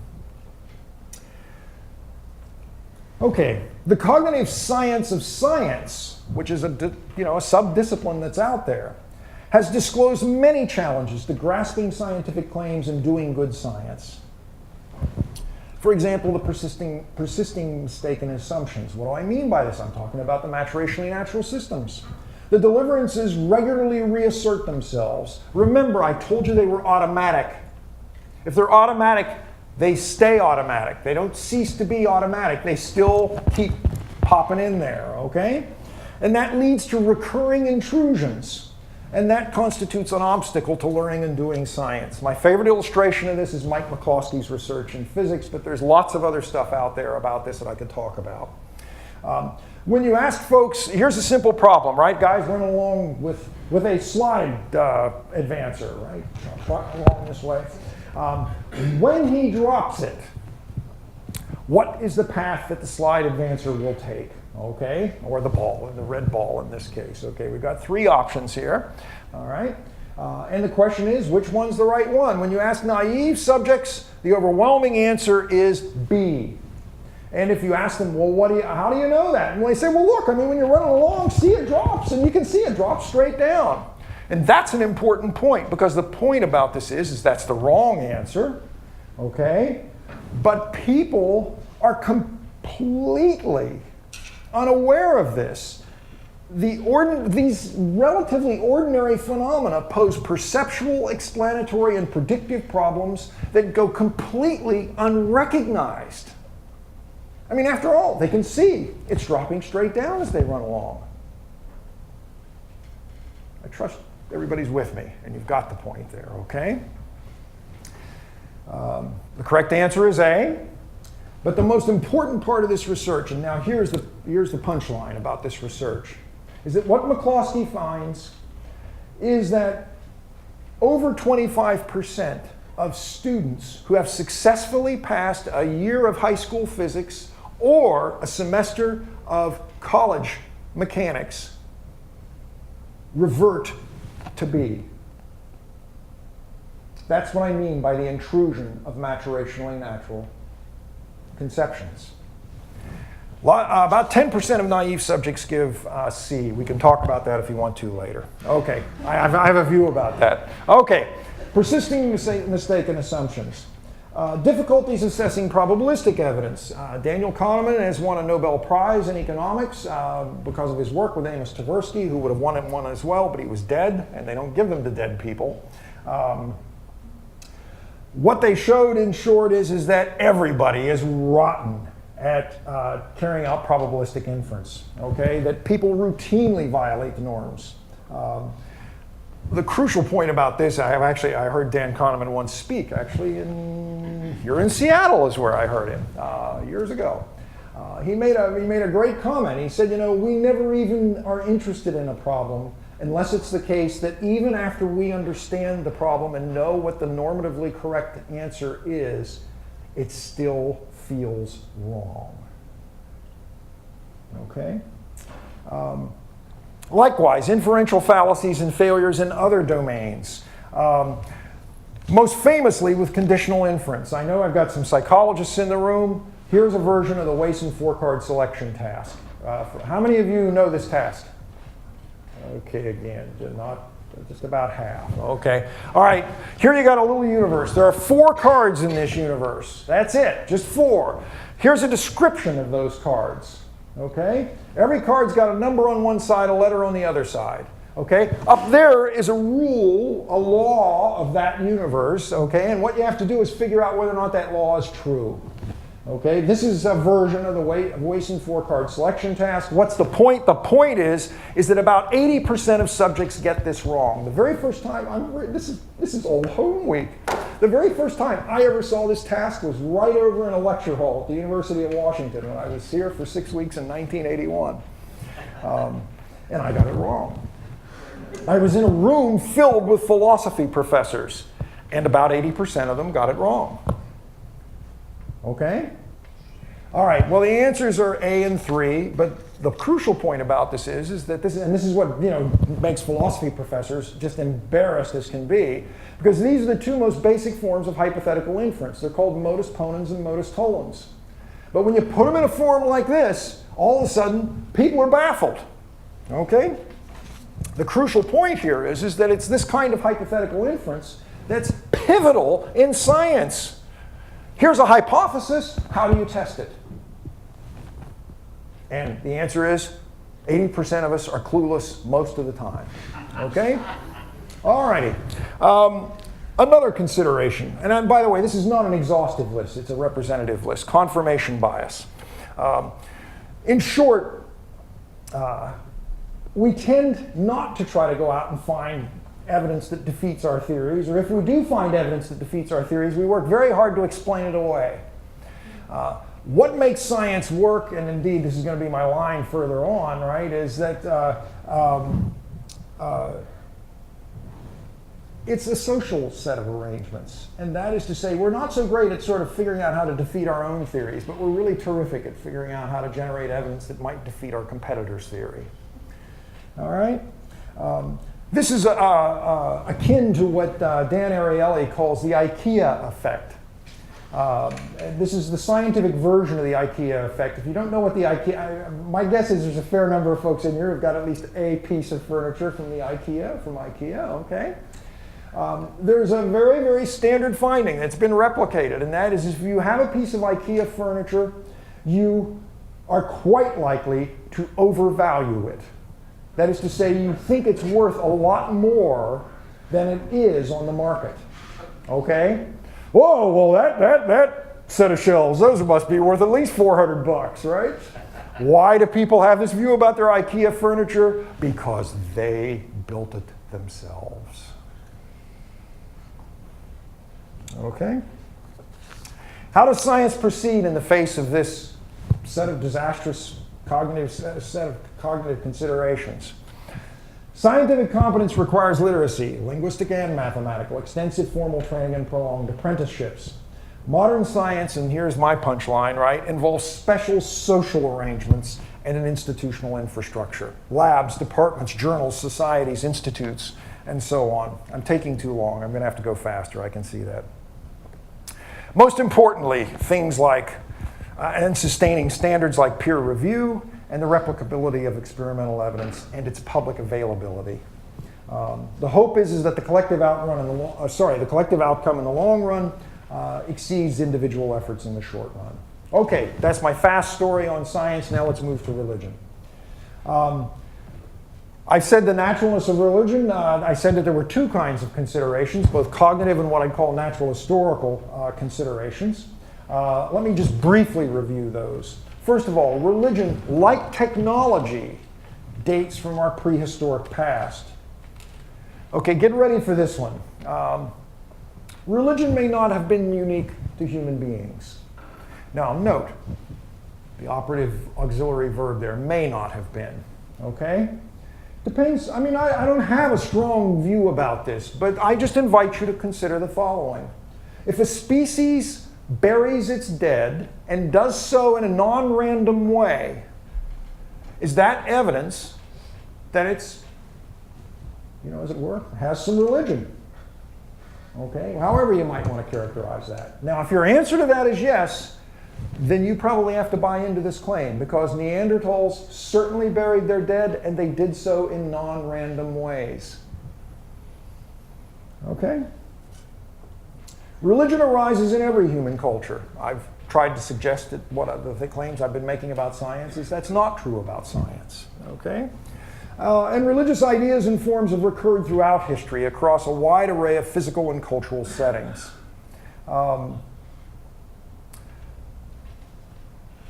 Okay, the cognitive science of science, which is a sub-discipline that's out there, has disclosed many challenges to grasping scientific claims and doing good science. For example, the persisting mistaken assumptions. What do I mean by this? I'm talking about the maturationally natural systems. The deliverances regularly reassert themselves. Remember, I told you they were automatic. If they're automatic, they stay automatic. They don't cease to be automatic. They still keep popping in there, okay? And that leads to recurring intrusions. And that constitutes an obstacle to learning and doing science. My favorite illustration of this is Mike McCauley's research in physics, but there's lots of other stuff out there about this that I could talk about. When you ask folks, here's a simple problem, right? Guys running along with a slide advancer, right? Along this way. When he drops it, what is the path that the slide advancer will take? Okay, or the ball, the red ball in this case. Okay, we've got three options here. All right, and the question is, which one's the right one? When you ask naive subjects, the overwhelming answer is B. And if you ask them, well, how do you know that? And they say, well, look, I mean, when you're running along, see it drops, and you can see it drops straight down. And that's an important point, because the point about this is that's the wrong answer, okay? But people are completely unaware of this. These relatively ordinary phenomena pose perceptual, explanatory, and predictive problems that go completely unrecognized. I mean, after all, they can see it's dropping straight down as they run along. I trust everybody's with me, and you've got the point there, okay? The correct answer is A. But the most important part of this research, and now here's the punchline about this research, is that what McCauley finds is that over 25% of students who have successfully passed a year of high school physics or a semester of college mechanics revert to be. That's what I mean by the intrusion of maturationally natural conceptions. About 10% of naive subjects give C. We can talk about that if you want to later. Okay, I have a view about that. Okay, persisting mistaken assumptions. Difficulties assessing probabilistic evidence. Daniel Kahneman has won a Nobel Prize in economics because of his work with Amos Tversky, who would have won one as well, but he was dead, and they don't give them to dead people. What they showed, in short, is that everybody is rotten at carrying out probabilistic inference, okay? That people routinely violate the norms. The crucial point about this, I heard Dan Kahneman once speak, actually, here in Seattle is where I heard him, years ago. He made a great comment. He said, we never even are interested in a problem unless it's the case that even after we understand the problem and know what the normatively correct answer is, it still feels wrong. Okay? Likewise, inferential fallacies and failures in other domains. Most famously with conditional inference. I know I've got some psychologists in the room. Here's a version of the Wason four-card selection task. How many of you know this task? Okay, again, just about half. Okay. All right, here you got a little universe. There are 4 cards in this universe. That's it, just 4. Here's a description of those cards. Okay? Every card's got a number on one side, a letter on the other side. Okay? Up there is a rule, a law of that universe. Okay? And what you have to do is figure out whether or not that law is true. Okay? This is a version of the Wason four-card selection task. What's the point? The point is that about 80% of subjects get this wrong. The very first time, this is old home week. The very first time I ever saw this task was right over in a lecture hall at the University of Washington when I was here for 6 weeks in 1981. And I got it wrong. I was in a room filled with philosophy professors, and about 80% of them got it wrong. Okay? All right, well, the answers are A and 3, but the crucial point about this is that this is what makes philosophy professors just embarrassed as can be, because these are the 2 most basic forms of hypothetical inference. They're called modus ponens and modus tollens. But when you put them in a form like this, all of a sudden, people are baffled. Okay? The crucial point here is that it's this kind of hypothetical inference that's pivotal in science. Here's a hypothesis. How do you test it? And the answer is 80% of us are clueless most of the time. Okay? All righty. Another consideration, and by the way, this is not an exhaustive list. It's a representative list. Confirmation bias. In short, we tend not to try to go out and find evidence that defeats our theories, or if we do find evidence that defeats our theories, we work very hard to explain it away. What makes science work, and indeed this is going to be my line further on, right, is that it's a social set of arrangements. And that is to say, we're not so great at sort of figuring out how to defeat our own theories, but we're really terrific at figuring out how to generate evidence that might defeat our competitor's theory. All right? This is akin to what Dan Ariely calls the IKEA effect. This is the scientific version of the IKEA effect. If you don't know what the IKEA, my guess is there's a fair number of folks in here who've got at least a piece of furniture from IKEA, okay? There's a very, very standard finding that's been replicated, and that is if you have a piece of IKEA furniture, you are quite likely to overvalue it. That is to say, you think it's worth a lot more than it is on the market. Okay? Whoa, well, that set of shelves, those must be worth at least $400, right? Why do people have this view about their IKEA furniture? Because they built it themselves. Okay? How does science proceed in the face of this set of disastrous cognitive considerations? Scientific competence requires literacy, linguistic and mathematical, extensive formal training, and prolonged apprenticeships. Modern science, and here's my punchline, right, involves special social arrangements and an institutional infrastructure. Labs, departments, journals, societies, institutes, and so on. I'm taking too long. I'm going to have to go faster. I can see that. Most importantly, things like, and sustaining standards like peer review and the replicability of experimental evidence and its public availability. The hope is that the collective outcome in the long run exceeds individual efforts in the short run. Okay, that's my fast story on science. Now let's move to religion. I said the naturalness of religion. I said that there were two kinds of considerations, both cognitive and what I'd call natural historical considerations. Let me just briefly review those. First of all, religion, like technology, dates from our prehistoric past. Okay, get ready for this one. Religion may not have been unique to human beings. Now, note, the operative auxiliary verb there, may not have been, okay? Depends, I mean, I don't have a strong view about this, but I just invite you to consider the following. If a species buries its dead and does so in a non-random way, is that evidence that it's, as it were, has some religion? Okay, however you might want to characterize that. Now, if your answer to that is yes, then you probably have to buy into this claim, because Neanderthals certainly buried their dead, and they did so in non-random ways. Okay? Religion arises in every human culture. I've tried to suggest that one of the claims I've been making about science is that's not true about science. Okay? And religious ideas and forms have recurred throughout history across a wide array of physical and cultural settings.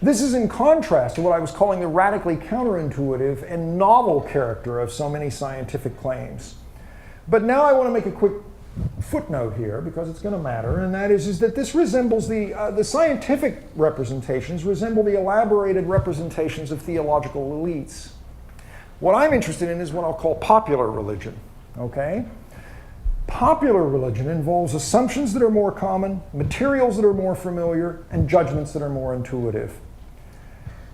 This is in contrast to what I was calling the radically counterintuitive and novel character of so many scientific claims. But now I want to make a quick footnote here, because it's going to matter, and that is that this resembles the scientific representations resemble the elaborated representations of theological elites. What I'm interested in is what I'll call popular religion, okay? Popular religion involves assumptions that are more common, materials that are more familiar, and judgments that are more intuitive.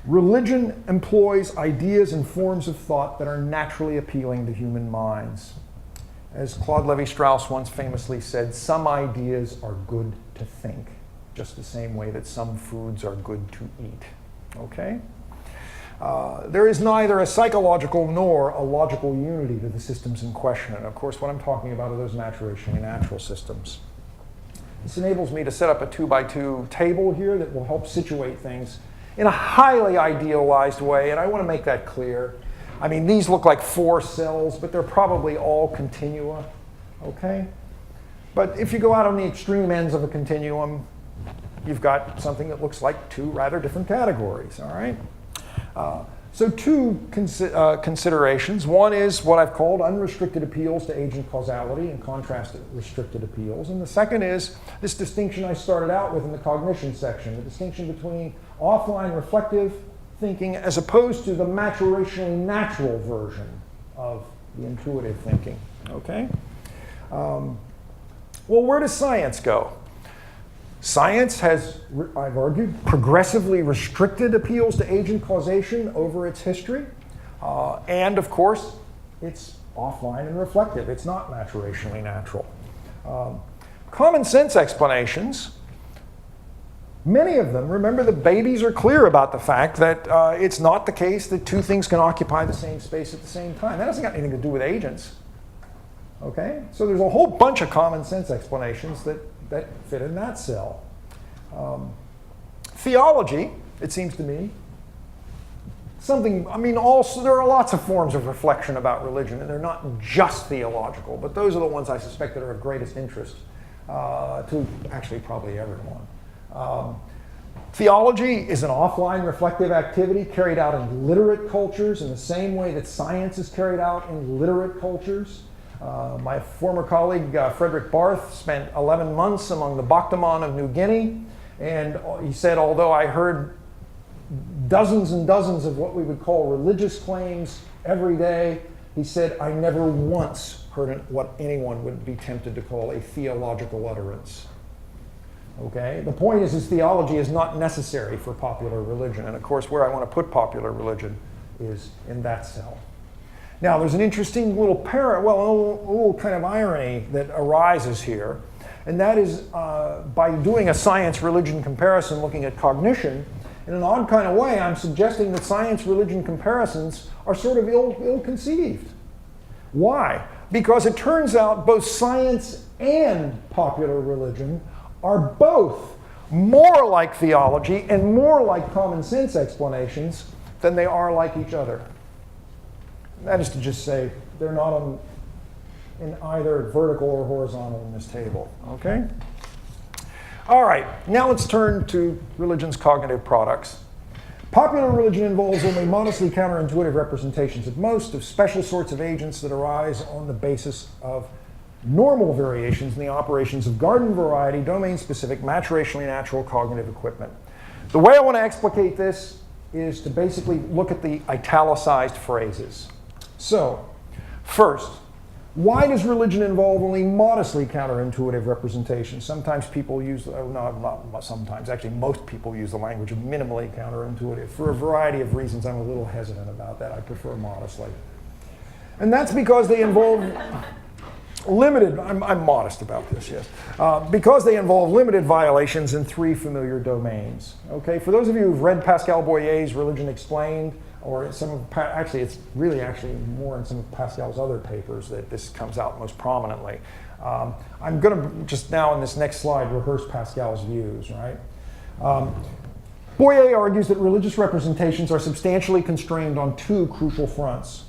Religion employs ideas and forms of thought that are naturally appealing to human minds. As Claude Lévi-Strauss once famously said, some ideas are good to think, just the same way that some foods are good to eat, okay? There is neither a psychological nor a logical unity to the systems in question. And of course, what I'm talking about are those maturationally natural systems. This enables me to set up a 2x2 table here that will help situate things in a highly idealized way, and I want to make that clear. I mean, these look like 4 cells, but they're probably all continua, okay? But if you go out on the extreme ends of a continuum, you've got something that looks like 2 rather different categories, all right? So 2 considerations. One is what I've called unrestricted appeals to agent causality in contrast to restricted appeals. And the second is this distinction I started out with in the cognition section, the distinction between offline reflective thinking as opposed to the maturationally natural version of the intuitive thinking, okay? Well, where does science go? Science has, I've argued, progressively restricted appeals to agent causation over its history. And of course, it's offline and reflective. It's not maturationally natural. Common sense explanations, many of them, remember the babies are clear about the fact that it's not the case that 2 things can occupy the same space at the same time. That hasn't got anything to do with agents. Okay? So there's a whole bunch of common sense explanations that fit in that cell. Theology, it seems to me, also there are lots of forms of reflection about religion, and they're not just theological, but those are the ones I suspect that are of greatest interest to actually probably everyone. Theology is an offline reflective activity carried out in literate cultures in the same way that science is carried out in literate cultures. My former colleague, Frederick Barth, spent 11 months among the Boktaman of New Guinea, and he said, although I heard dozens and dozens of what we would call religious claims every day, he said, I never once heard what anyone would be tempted to call a theological utterance. Okay? The point is theology is not necessary for popular religion. And of course, where I want to put popular religion is in that cell. Now, there's an interesting little little kind of irony that arises here. And that is by doing a science-religion comparison looking at cognition, in an odd kind of way, I'm suggesting that science-religion comparisons are sort of ill-conceived. Why? Because it turns out both science and popular religion are both more like theology and more like common sense explanations than they are like each other. That is to just say, they're not in either vertical or horizontal in this table, okay? All right, now let's turn to religion's cognitive products. Popular religion involves only modestly counterintuitive representations at most of special sorts of agents that arise on the basis of normal variations in the operations of garden variety, domain-specific, maturationally natural cognitive equipment. The way I want to explicate this is to basically look at the italicized phrases. So, first, why does religion involve only modestly counterintuitive representations? Sometimes people use, not sometimes, actually most people use the language of minimally counterintuitive. For a variety of reasons, I'm a little hesitant about that. I prefer modestly. And that's because they involve limited, I'm modest about this, yes. Because they involve limited violations in three familiar domains. Okay, for those of you who've read Pascal Boyer's Religion Explained, or some of, actually it's really more in some of Pascal's other papers that this comes out most prominently. I'm going to just now in this next slide rehearse Pascal's views, right? Boyer argues that religious representations are substantially constrained on two crucial fronts.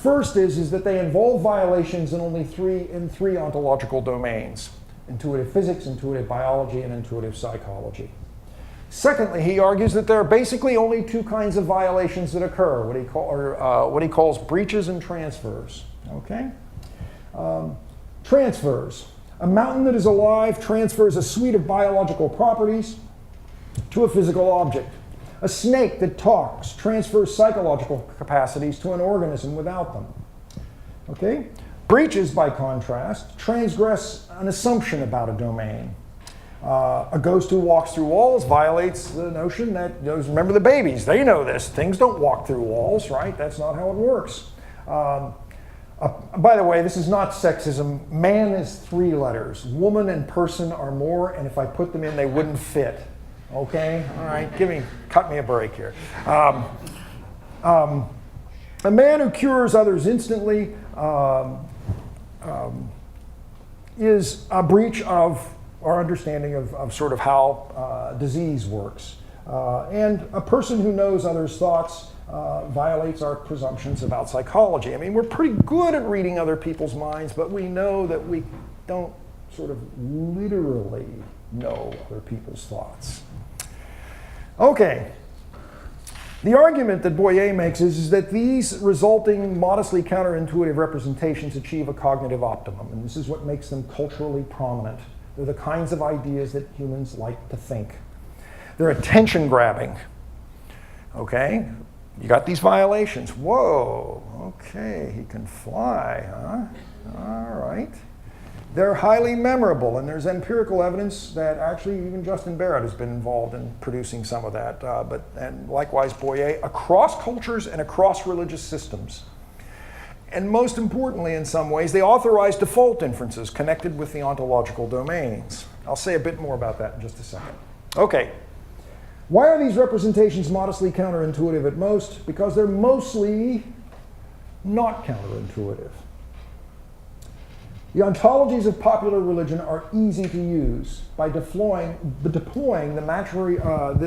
First is that they involve violations in three ontological domains: intuitive physics, intuitive biology, and intuitive psychology. Secondly, he argues that there are basically only two kinds of violations that occur, what he calls breaches and transfers. Okay? Transfers. A mountain that is alive transfers a suite of biological properties to a physical object. A snake that talks transfers psychological capacities to an organism without them. Okay? Breaches, by contrast, transgress an assumption about a domain. A ghost who walks through walls violates the notion that, remember the babies, they know this. Things don't walk through walls, right? That's not how it works. By the way, this is not sexism. Man is three letters. Woman and person are more, and if I put them in, they wouldn't fit. Okay? All right, cut me a break here. A man who cures others instantly is a breach of our understanding of sort of how disease works. And a person who knows others' thoughts violates our presumptions about psychology. I mean, we're pretty good at reading other people's minds, but we know that we don't sort of literally know other people's thoughts. Okay. The argument that Boyer makes is that these resulting modestly counterintuitive representations achieve a cognitive optimum, and this is what makes them culturally prominent. They're the kinds of ideas that humans like to think. They're attention grabbing. Okay? You got these violations. Whoa, okay, he can fly, huh? All right. They're highly memorable, and there's empirical evidence that actually even Justin Barrett has been involved in producing some of that, and likewise Boyer, across cultures and across religious systems. And most importantly, in some ways, they authorize default inferences connected with the ontological domains. I'll say a bit more about that in just a second. Okay. Why are these representations modestly counterintuitive at most? Because they're mostly not counterintuitive. The ontologies of popular religion are easy to use by deploying the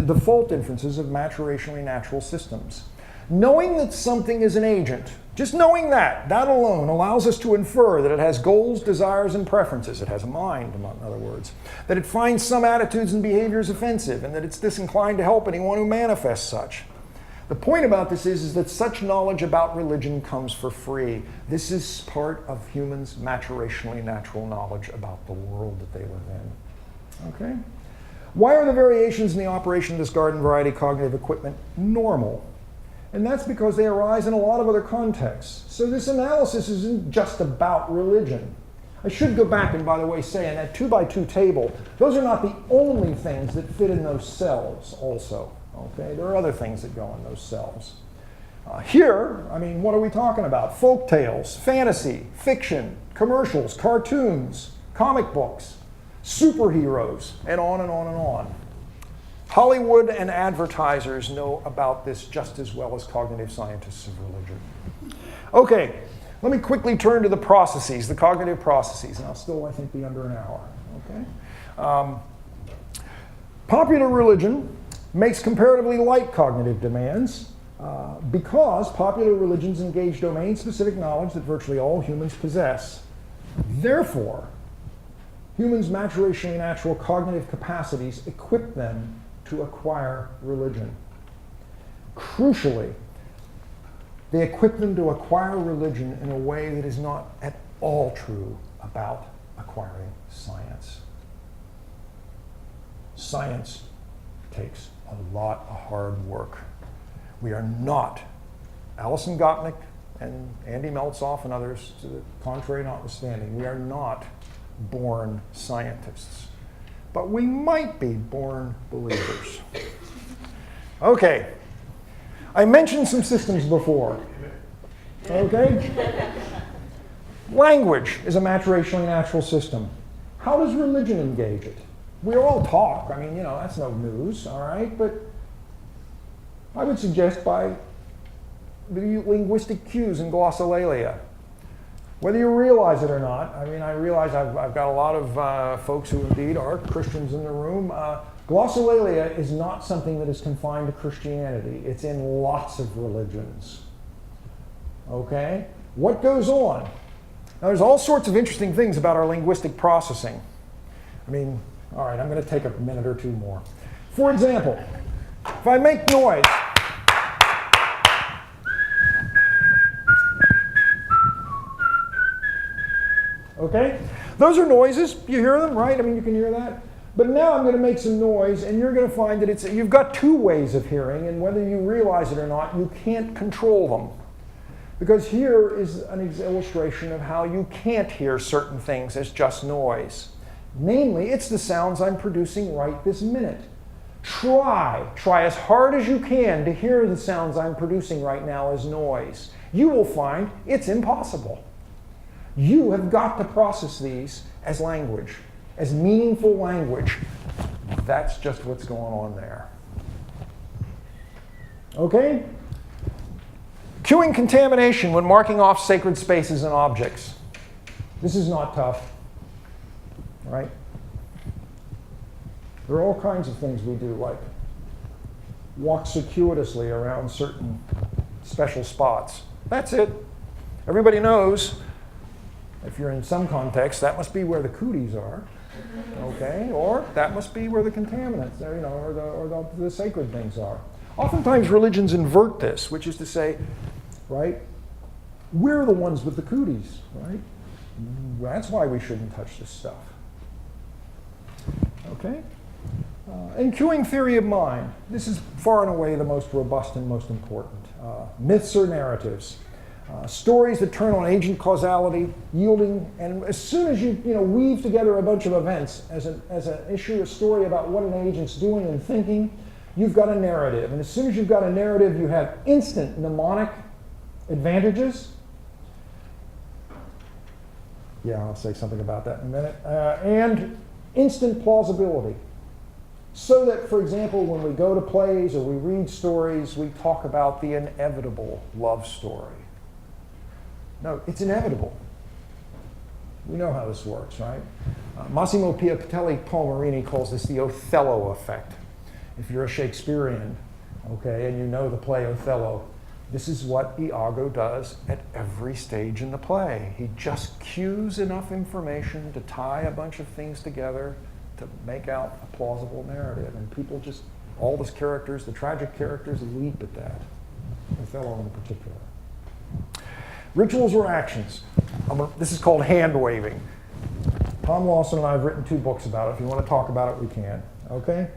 default inferences of maturationally natural systems. Knowing that something is an agent, just knowing that alone allows us to infer that it has goals, desires, and preferences. It has a mind, in other words. That it finds some attitudes and behaviors offensive, and that it's disinclined to help anyone who manifests such. The point about this is that such knowledge about religion comes for free. This is part of humans' maturationally natural knowledge about the world that they live in. Okay? Why are the variations in the operation of this garden variety cognitive equipment normal? And that's because they arise in a lot of other contexts. So this analysis isn't just about religion. I should go back and, by the way, say in that 2x2 table, those are not the only things that fit in those cells also. Okay? There are other things that go in those cells. Here, I mean, what are we talking about? Folk tales, fantasy, fiction, commercials, cartoons, comic books, superheroes, and on and on and on. Hollywood and advertisers know about this just as well as cognitive scientists of religion. Okay, let me quickly turn to the processes, the cognitive processes, and I'll still, I think, be under an hour. Okay? Popular religion makes comparatively light cognitive demands because popular religions engage domain-specific knowledge that virtually all humans possess. Therefore, humans' maturationally natural cognitive capacities equip them to acquire religion. Crucially, they equip them to acquire religion in a way that is not at all true about acquiring science. Science takes a lot of hard work. We are not, Alison Gopnik and Andy Meltzoff and others, to the contrary notwithstanding, we are not born scientists. But we might be born believers. Okay. I mentioned some systems before. Okay? Language is a maturationally natural system. How does religion engage it? We all talk. I mean, you know, that's no news, all right? But I would suggest by the linguistic cues and glossolalia. Whether you realize it or not, I mean, I realize I've got a lot of folks who indeed are Christians in the room. Glossolalia is not something that is confined to Christianity. It's in lots of religions. Okay? What goes on? Now, there's all sorts of interesting things about our linguistic processing. I mean, all right, I'm going to take a minute or two more. For example, if I make noise, okay? Those are noises. You hear them, right? I mean, you can hear that. But now I'm going to make some noise, and you're going to find that you've got two ways of hearing, and whether you realize it or not, you can't control them. Because here is an illustration of how you can't hear certain things as just noise. Namely, it's the sounds I'm producing right this minute. Try as hard as you can to hear the sounds I'm producing right now as noise. You will find it's impossible. You have got to process these as language, as meaningful language. That's just what's going on there. Okay? Cueing contamination when marking off sacred spaces and objects. This is not tough, right? There are all kinds of things we do, like walk circuitously around certain special spots. That's it. Everybody knows, if you're in some context, that must be where the cooties are, okay? Or that must be where the contaminants, you know, or the sacred things are. Oftentimes religions invert this, which is to say, right, we're the ones with the cooties, right? That's why we shouldn't touch this stuff. Okay? And cueing theory of mind. This is far and away the most robust and most important. Myths or narratives. Stories that turn on agent causality, yielding, and as soon as you weave together a bunch of events as an issue, a story about what an agent's doing and thinking, you've got a narrative. And as soon as you've got a narrative, you have instant mnemonic advantages. Yeah, I'll say something about that in a minute. And instant plausibility. So that, for example, when we go to plays or we read stories, we talk about the inevitable love story. No, it's inevitable. We know how this works, right? Massimo Piatelli Palmerini calls this the Othello effect. If you're a Shakespearean, okay, and you know the play Othello, this is what Iago does at every stage in the play. He just cues enough information to tie a bunch of things together to make out a plausible narrative. And people just, all the characters, the tragic characters, leap at that. Othello in particular. Rituals or actions. This is called hand waving. Tom Lawson and I have written 2 books about it. If you want to talk about it, we can. Okay?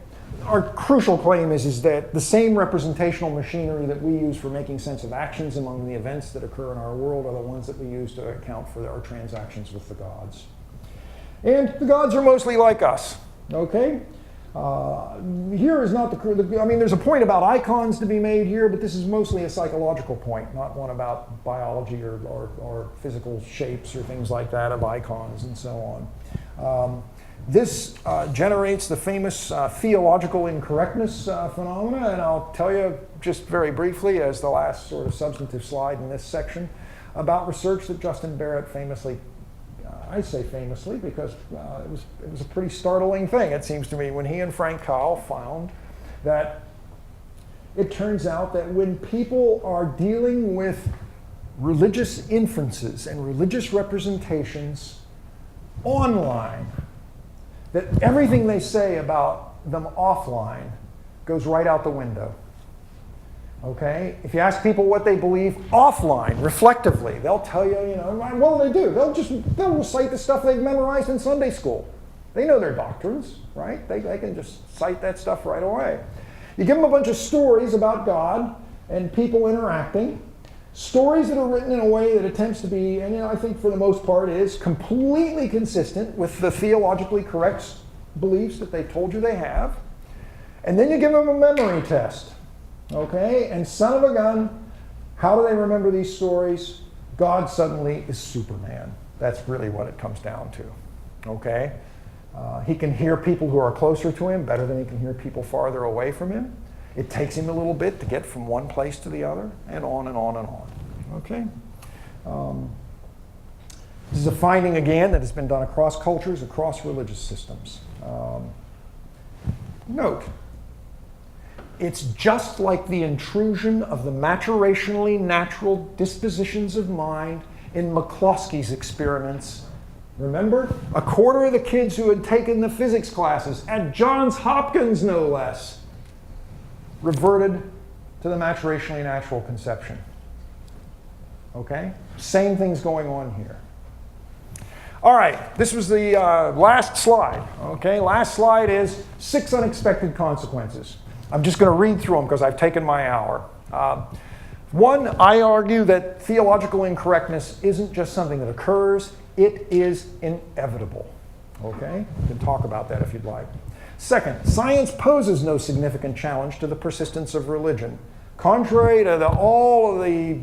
our crucial claim is that the same representational machinery that we use for making sense of actions among the events that occur in our world are the ones that we use to account for our transactions with the gods. And the gods are mostly like us, okay? Here is not I mean, there's a point about icons to be made here, but this is mostly a psychological point, not one about biology or physical shapes or things like that of icons and so on. This generates the famous theological incorrectness phenomena, and I'll tell you just very briefly as the last sort of substantive slide in this section about research that Justin Barrett famously, I say famously because it was a pretty startling thing, it seems to me, when he and Frank Kyle found that it turns out that when people are dealing with religious inferences and religious representations online, that everything they say about them offline goes right out the window. Okay? If you ask people what they believe offline, reflectively, they'll tell you, what will they do? They'll recite the stuff they've memorized in Sunday school. They know their doctrines, right? They can just cite that stuff right away. You give them a bunch of stories about God and people interacting, stories that are written in a way that attempts to be, and I think for the most part is completely consistent with the theologically correct beliefs that they've told you they have. And then you give them a memory test. Okay? And son of a gun, how do they remember these stories? God suddenly is Superman. That's really what it comes down to. Okay? He can hear people who are closer to him better than he can hear people farther away from him. It takes him a little bit to get from one place to the other, and on and on and on. Okay? This is a finding, again, that has been done across cultures, across religious systems. Note, it's just like the intrusion of the maturationally natural dispositions of mind in McCauley's experiments. Remember? A quarter of the kids who had taken the physics classes at Johns Hopkins, no less, reverted to the maturationally natural conception. Okay? Same thing's going on here. All right, this was the last slide. Okay, last slide is 6 unexpected consequences. I'm just going to read through them because I've taken my hour. One, I argue that theological incorrectness isn't just something that occurs, it is inevitable. Okay? We can talk about that if you'd like. Second, science poses no significant challenge to the persistence of religion. Contrary to all of the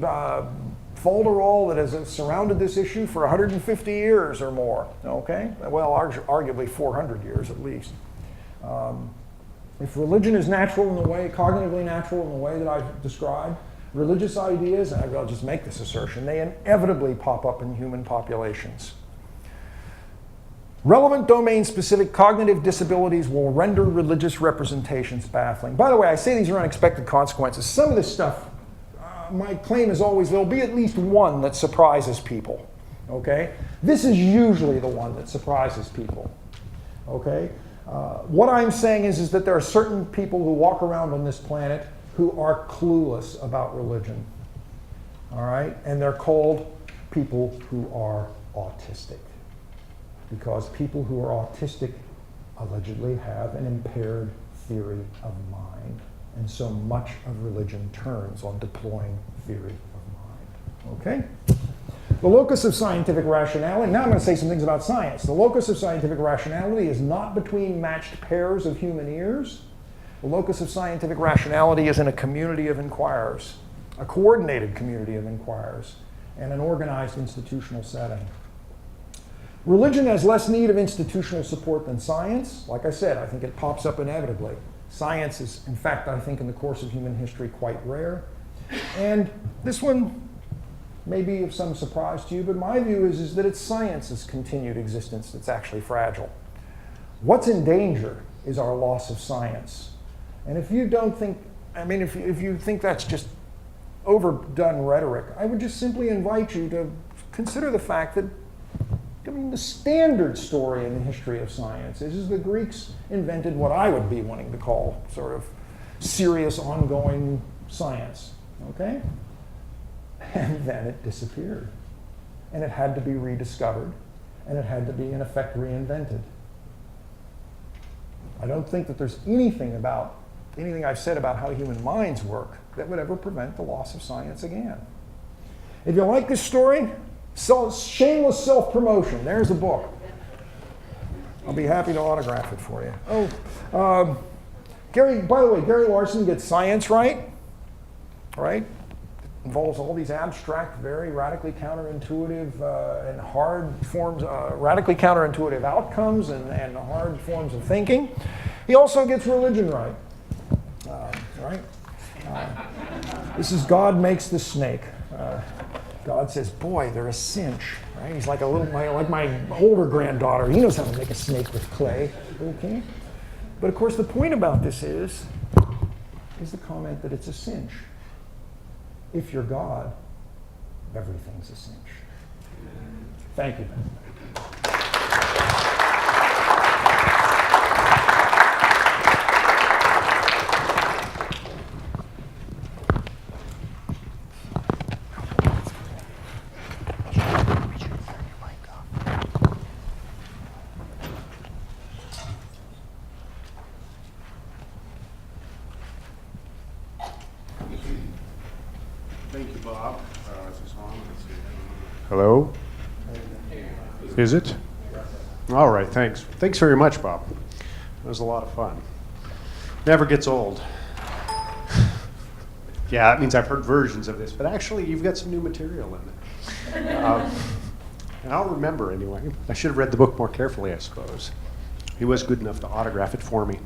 folderol that has surrounded this issue for 150 years or more, okay? Well, arguably 400 years at least. If religion is natural in the way, cognitively natural in the way that I've described, religious ideas, and I'll just make this assertion, they inevitably pop up in human populations. Relevant domain-specific cognitive disabilities will render religious representations baffling. By the way, I say these are unexpected consequences. Some of this stuff, my claim is always there'll be at least one that surprises people. Okay? This is usually the one that surprises people. Okay? What I'm saying is that there are certain people who walk around on this planet who are clueless about religion. All right? And they're called people who are autistic. Because people who are autistic allegedly have an impaired theory of mind. And so much of religion turns on deploying theory of mind. Okay? The locus of scientific rationality, now I'm going to say some things about science. The locus of scientific rationality is not between matched pairs of human ears. The locus of scientific rationality is in a community of inquirers, a coordinated community of inquirers, and an organized institutional setting. Religion has less need of institutional support than science. Like I said, I think it pops up inevitably. Science is, in fact, I think in the course of human history, quite rare. And this one may be of some surprise to you, but my view is that it's science's continued existence that's actually fragile. What's in danger is our loss of science. And if you don't think, if you think that's just overdone rhetoric, I would just simply invite you to consider the fact that the standard story in the history of science is the Greeks invented what I would be wanting to call sort of serious ongoing science, okay? And then it disappeared. And it had to be rediscovered, and it had to be, in effect, reinvented. I don't think that there's anything I've said about how human minds work that would ever prevent the loss of science again. If you like this story, shameless self-promotion. There's a book. I'll be happy to autograph it for you. By the way, Gary Larson gets science right? Involves all these abstract, very radically counterintuitive and hard forms, radically counterintuitive outcomes and hard forms of thinking. He also gets religion right. This is God makes the snake. God says, boy, they're a cinch. Right? He's like like my older granddaughter. He knows how to make a snake with clay. Okay? But of course, the point about this is the comment that it's a cinch. If you're God, everything's a cinch. Thank you. Thank you, Bob. Is this on? Let's see. Hello? Is it? All right, thanks. Thanks very much, Bob. That was a lot of fun. Never gets old. Yeah, that means I've heard versions of this, but actually you've got some new material in it. And I'll remember anyway. I should have read the book more carefully, I suppose. He was good enough to autograph it for me.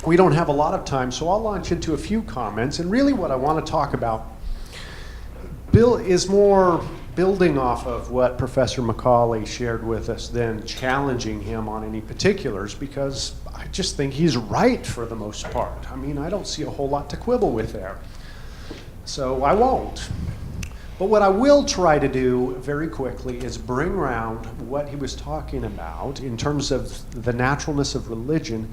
We don't have a lot of time, so I'll launch into a few comments. And really what I want to talk about is more building off of what Professor McCauley shared with us than challenging him on any particulars, because I just think he's right for the most part. I mean, I don't see a whole lot to quibble with there. So I won't. But what I will try to do very quickly is bring around what he was talking about in terms of the naturalness of religion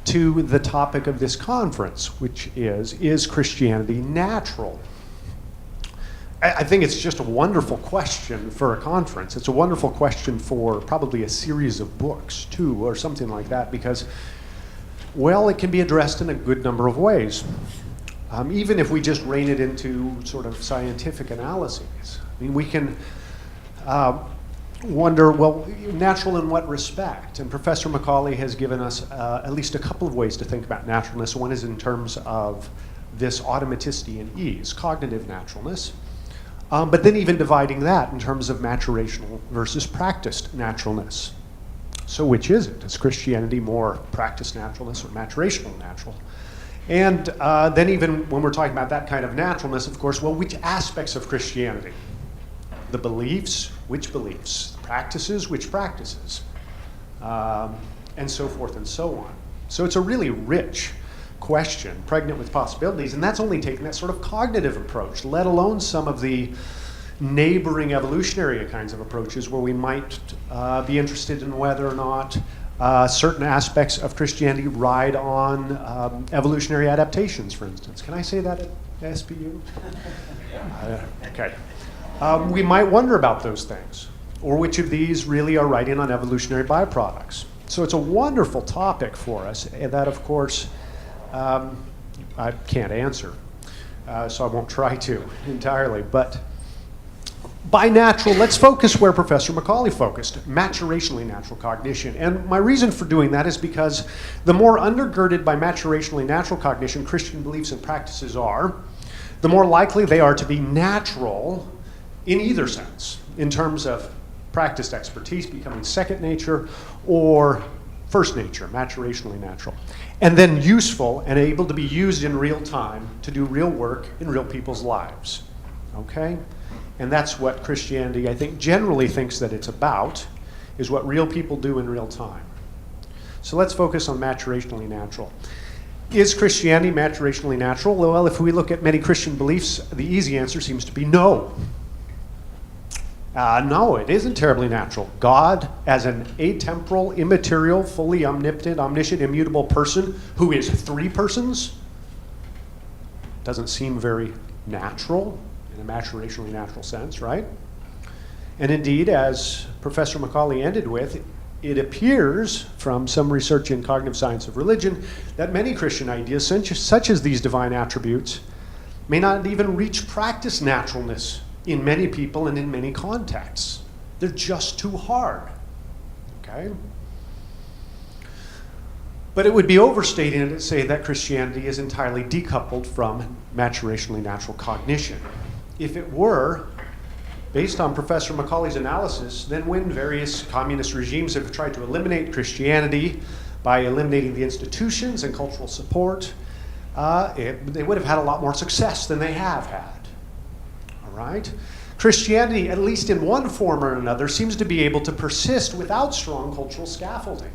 to the topic of this conference, which is Christianity natural? I think it's just a wonderful question for a conference. It's a wonderful question for probably a series of books, too, or something like that, because, well, it can be addressed in a good number of ways. Even if we just rein it into sort of scientific analyses. I mean, we can wonder, well, natural in what respect? And Professor McCauley has given us at least a couple of ways to think about naturalness. One is in terms of this automaticity and ease, cognitive naturalness. But then even dividing that in terms of maturational versus practiced naturalness. So which is it? Is Christianity more practiced naturalness or maturational natural? And then even when we're talking about that kind of naturalness, of course, well, which aspects of Christianity? The beliefs, which beliefs? The practices, which practices? And so forth and so on. So it's a really rich question, pregnant with possibilities, and that's only taking that sort of cognitive approach, let alone some of the neighboring evolutionary kinds of approaches where we might be interested in whether or not certain aspects of Christianity ride on evolutionary adaptations, for instance. Can I say that at SPU? Okay. We might wonder about those things, or which of these really are riding on evolutionary byproducts. So it's a wonderful topic for us, and that, of course, I can't answer, so I won't try to entirely. But by natural, let's focus where Professor McCauley focused, maturationally natural cognition. And my reason for doing that is because the more undergirded by maturationally natural cognition Christian beliefs and practices are, the more likely they are to be natural in either sense, in terms of practiced expertise becoming second nature or first nature, maturationally natural. And then useful and able to be used in real time to do real work in real people's lives. Okay? And that's what Christianity, I think, generally thinks that it's about, is what real people do in real time. So let's focus on maturationally natural. Is Christianity maturationally natural? Well, if we look at many Christian beliefs, the easy answer seems to be no. No, it isn't terribly natural. God, as an atemporal, immaterial, fully omnipotent, omniscient, immutable person who is three persons, doesn't seem very natural in a maturationally natural sense, right? And indeed, as Professor McCauley ended with, it appears from some research in cognitive science of religion that many Christian ideas, such as these divine attributes, may not even reach practice naturalness in many people and in many contexts. They're just too hard. Okay? But it would be overstating it to say that Christianity is entirely decoupled from maturationally natural cognition. If it were, based on Professor McCauley's analysis, then when various communist regimes have tried to eliminate Christianity by eliminating the institutions and cultural support, they would have had a lot more success than they have had. All right? Christianity, at least in one form or another, seems to be able to persist without strong cultural scaffolding,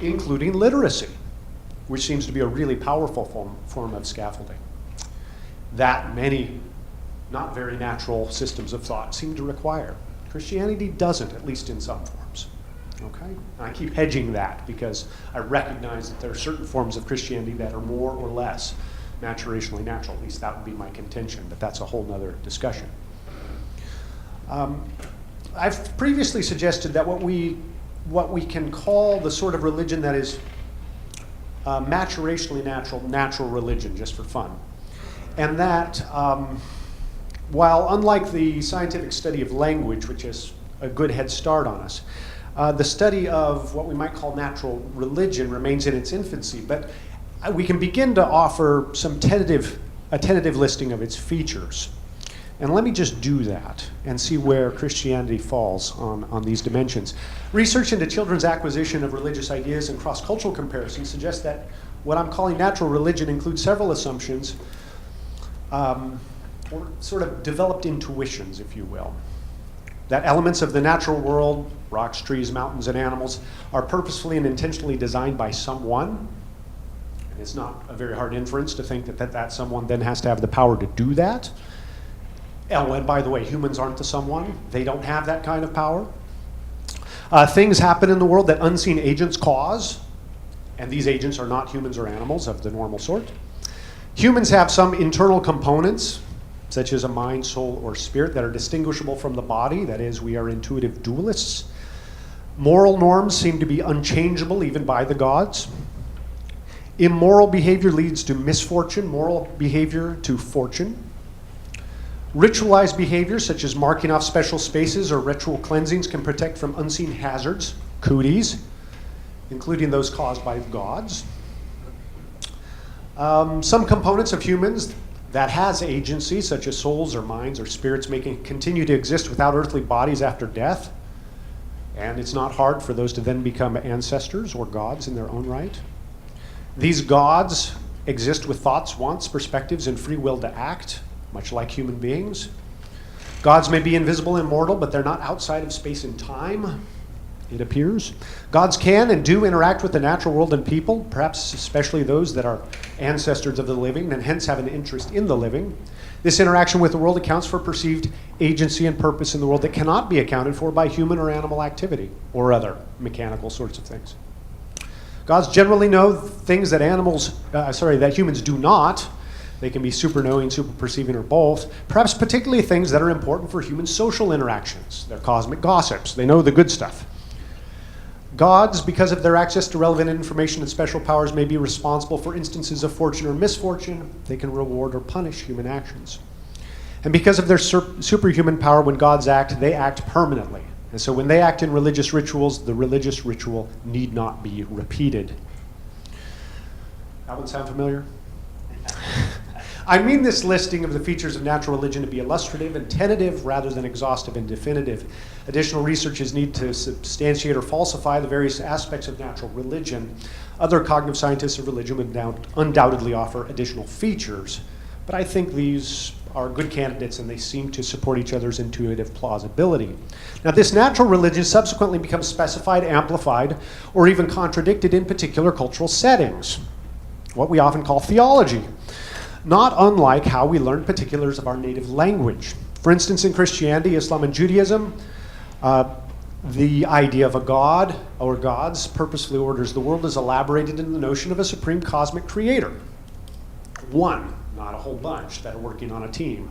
including literacy, which seems to be a really powerful form of scaffolding that many not very natural systems of thought seem to require. Christianity doesn't, at least in some forms. Okay? And I keep hedging that because I recognize that there are certain forms of Christianity that are more or less maturationally natural. At least that would be my contention, but that's a whole nother discussion. I've previously suggested that what we can call the sort of religion that is maturationally natural religion, just for fun. And that while unlike the scientific study of language, which is a good head start on us, the study of what we might call natural religion remains in its infancy, but we can begin to offer a tentative listing of its features. And let me just do that and see where Christianity falls on these dimensions. Research into children's acquisition of religious ideas and cross-cultural comparisons suggests that what I'm calling natural religion includes several assumptions, or sort of developed intuitions, if you will. That elements of the natural world, rocks, trees, mountains, and animals, are purposefully and intentionally designed by someone. And it's not a very hard inference to think that someone then has to have the power to do that. Oh, and by the way, humans aren't the someone. They don't have that kind of power. Things happen in the world that unseen agents cause, and these agents are not humans or animals of the normal sort. Humans have some internal components, such as a mind, soul, or spirit, that are distinguishable from the body. That is, we are intuitive dualists. Moral norms seem to be unchangeable even by the gods. Immoral behavior leads to misfortune, moral behavior to fortune. Ritualized behavior, such as marking off special spaces or ritual cleansings, can protect from unseen hazards, cooties, including those caused by gods. Some components of humans that has agency, such as souls or minds or spirits, may continue to exist without earthly bodies after death. And it's not hard for those to then become ancestors or gods in their own right. These gods exist with thoughts, wants, perspectives, and free will to act, much like human beings. Gods may be invisible and mortal, but they're not outside of space and time, it appears. Gods can and do interact with the natural world and people, perhaps especially those that are ancestors of the living and hence have an interest in the living. This interaction with the world accounts for perceived agency and purpose in the world that cannot be accounted for by human or animal activity or other mechanical sorts of things. Gods generally know things that that humans do not. They can be super knowing, super perceiving, or both. Perhaps particularly things that are important for human social interactions. They're cosmic gossips. They know the good stuff. Gods, because of their access to relevant information and special powers, may be responsible for instances of fortune or misfortune. They can reward or punish human actions. And because of their superhuman power, when gods act, they act permanently. And so when they act in religious rituals, the religious ritual need not be repeated. That one sound familiar? I mean this listing of the features of natural religion to be illustrative and tentative rather than exhaustive and definitive. Additional research is needed to substantiate or falsify the various aspects of natural religion. Other cognitive scientists of religion would undoubtedly offer additional features, but I think these are good candidates and they seem to support each other's intuitive plausibility. Now, this natural religion subsequently becomes specified, amplified, or even contradicted in particular cultural settings, what we often call theology. Not unlike how we learn particulars of our native language. For instance, in Christianity, Islam, and Judaism, the idea of a god or gods purposefully orders the world is elaborated in the notion of a supreme cosmic creator. One, not a whole bunch that are working on a team.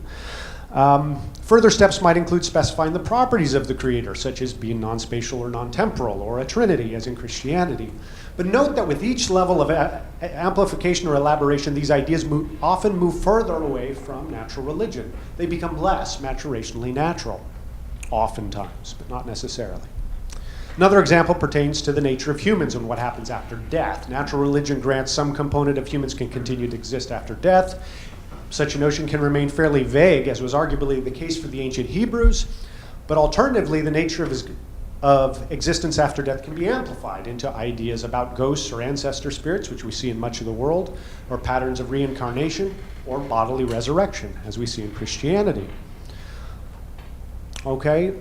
Further steps might include specifying the properties of the creator, such as being non-spatial or non-temporal, or a trinity, as in Christianity. But note that with each level of amplification or elaboration, these ideas often move further away from natural religion. They become less maturationally natural, oftentimes, but not necessarily. Another example pertains to the nature of humans and what happens after death. Natural religion grants some component of humans can continue to exist after death. Such a notion can remain fairly vague, as was arguably the case for the ancient Hebrews, but alternatively, the nature of existence after death can be amplified into ideas about ghosts or ancestor spirits, which we see in much of the world, or patterns of reincarnation, or bodily resurrection, as we see in Christianity. Okay?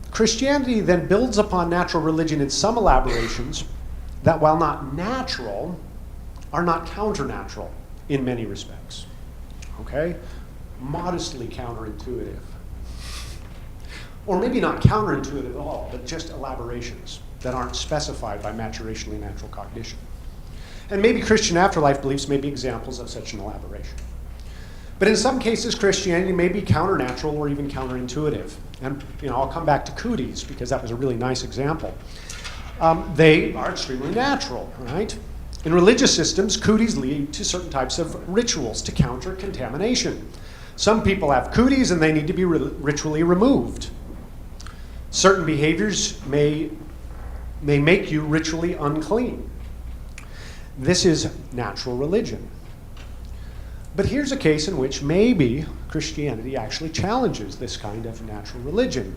Christianity then builds upon natural religion in some elaborations that, while not natural, are not counternatural in many respects. Okay? Modestly counterintuitive. Or maybe not counterintuitive at all, but just elaborations that aren't specified by maturationally natural cognition. And maybe Christian afterlife beliefs may be examples of such an elaboration. But in some cases, Christianity may be counternatural or even counterintuitive. And I'll come back to cooties, because that was a really nice example. They are extremely natural, right? In religious systems, cooties lead to certain types of rituals to counter contamination. Some people have cooties and they need to be ritually removed. Certain behaviors may make you ritually unclean. This is natural religion. But here's a case in which maybe Christianity actually challenges this kind of natural religion.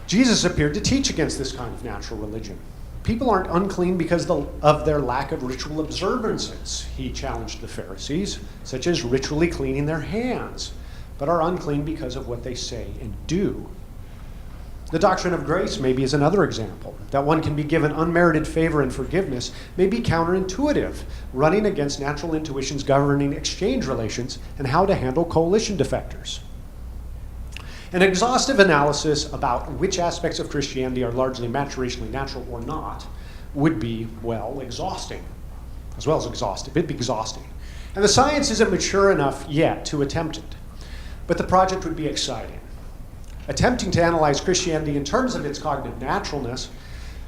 Jesus appeared to teach against this kind of natural religion. People aren't unclean because of their lack of ritual observances, he challenged the Pharisees, such as ritually cleaning their hands, but are unclean because of what they say and do. The doctrine of grace maybe is another example. That one can be given unmerited favor and forgiveness may be counterintuitive, running against natural intuitions governing exchange relations and how to handle coalition defectors. An exhaustive analysis about which aspects of Christianity are largely maturationally natural or not would be, well, exhausting, as well as exhaustive. It'd be exhausting. And the science isn't mature enough yet to attempt it, but the project would be exciting. Attempting to analyze Christianity in terms of its cognitive naturalness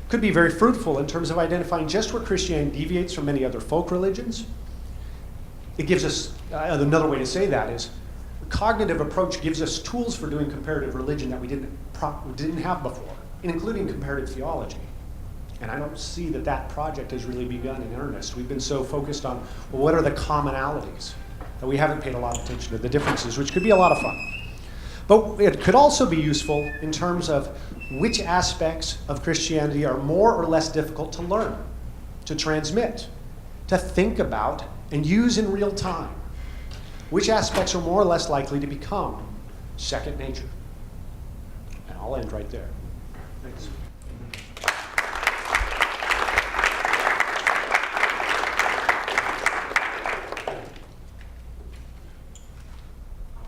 could be very fruitful in terms of identifying just where Christianity deviates from many other folk religions. It gives us, another way to say that is, the cognitive approach gives us tools for doing comparative religion that we didn't have before, including comparative theology. And I don't see that project has really begun in earnest. We've been so focused on, well, what are the commonalities, that we haven't paid a lot of attention to the differences, which could be a lot of fun. But it could also be useful in terms of which aspects of Christianity are more or less difficult to learn, to transmit, to think about, and use in real time. Which aspects are more or less likely to become second nature. And I'll end right there. Thanks.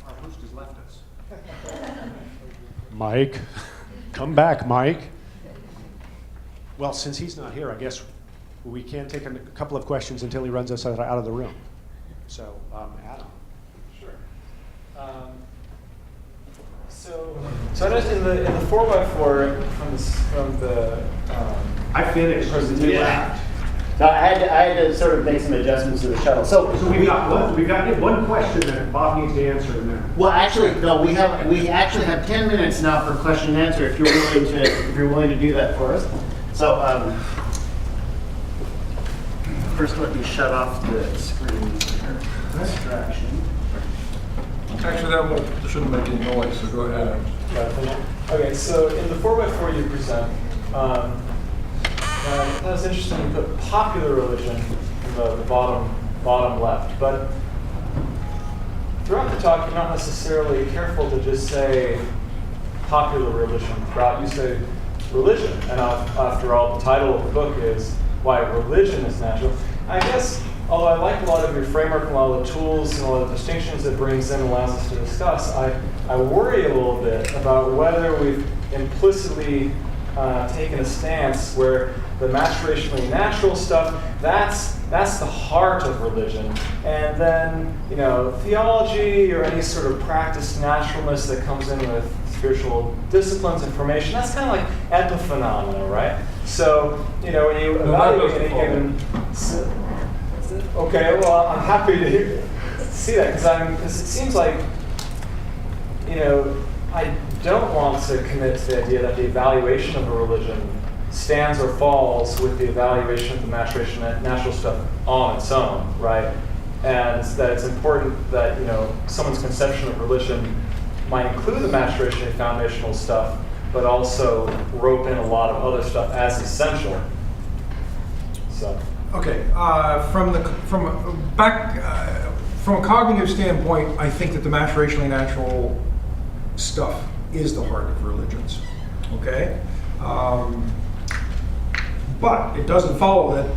Our host has left us. Mike, come back, Mike. Well, since he's not here, I guess we can't take a couple of questions until he runs us out of the room. So, Adam. Sure. So I noticed in the 4x4 from the I finished. presentation. Yeah. No, I had to sort of make some adjustments to the shuttle. So we've got one question that Bob needs to answer in there. Well, actually, no. We actually have 10 minutes now for question and answer. If you're willing to do that for us. So first, let me shut off the screen here. Distraction. Actually, that shouldn't make any noise, so go ahead. Okay, so in the 4x4 you present, that was interesting. You put popular religion in the bottom left, but throughout the talk, you're not necessarily careful to just say popular religion. Throughout, you say religion, and after all, the title of the book is Why Religion is Natural. I guess, although I like a lot of your framework and a lot of the tools and a lot of the distinctions it brings in and allows us to discuss, I worry a little bit about whether we've implicitly taken a stance where the maturationally natural stuff, that's the heart of religion. And then, theology or any sort of practiced naturalness that comes in with spiritual disciplines and formation, that's kind of like epiphenomena, right? So, when you evaluate any given... Okay, well, I'm happy to see that, because it seems like, I don't want to commit to the idea that the evaluation of a religion stands or falls with the evaluation of the maturation and natural stuff on its own, right? And that it's important that, someone's conception of religion might include the maturation and foundational stuff, but also rope in a lot of other stuff as essential. So. Okay, from a cognitive standpoint, I think that the maturationally natural stuff is the heart of religions. Okay, but it doesn't follow that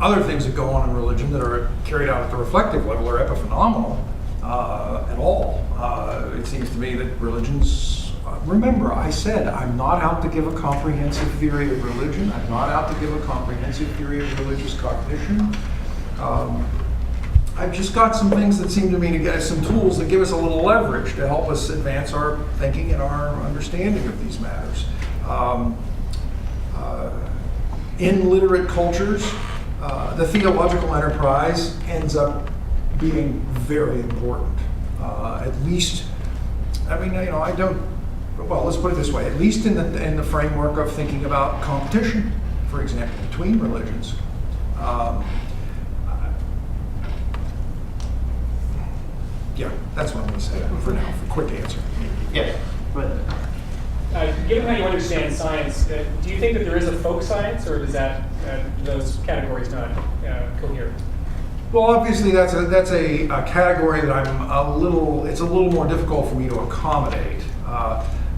other things that go on in religion that are carried out at the reflective level are epiphenomenal at all. It seems to me that religions. Remember, I said I'm not out to give a comprehensive theory of religion. I'm not out to give a comprehensive theory of religious cognition. I've just got some things that seem to me to get us some tools that give us a little leverage to help us advance our thinking and our understanding of these matters. In literate cultures, the theological enterprise ends up being very important. At least, I don't. Well, let's put it this way, at least in the framework of thinking about competition, for example, between religions. Yeah, that's what I'm going to say for now, for a quick answer. Yeah, but given how you understand science, do you think that there is a folk science, or does those categories not cohere? Well, obviously that's a category that it's a little more difficult for me to accommodate.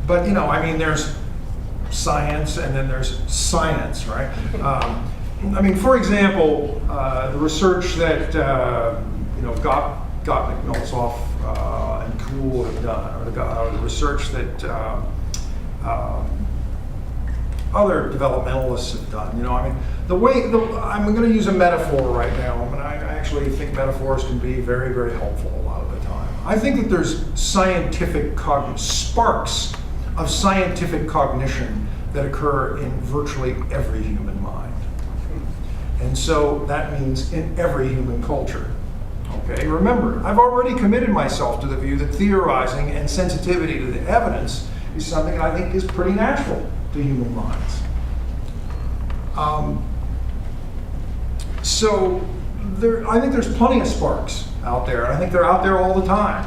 But there's science and then there's science, right? For example, the research that Gottlieb, Nolzoff, and Kuhl have done, or the research that other developmentalists have done. I'm going to use a metaphor right now, and I actually think metaphors can be very, very helpful a lot of the time. I think that there's sparks of scientific cognition that occur in virtually every human mind. And so that means in every human culture. Okay, remember, I've already committed myself to the view that theorizing and sensitivity to the evidence is something I think is pretty natural to human minds. I think there's plenty of sparks out there, and I think they're out there all the time.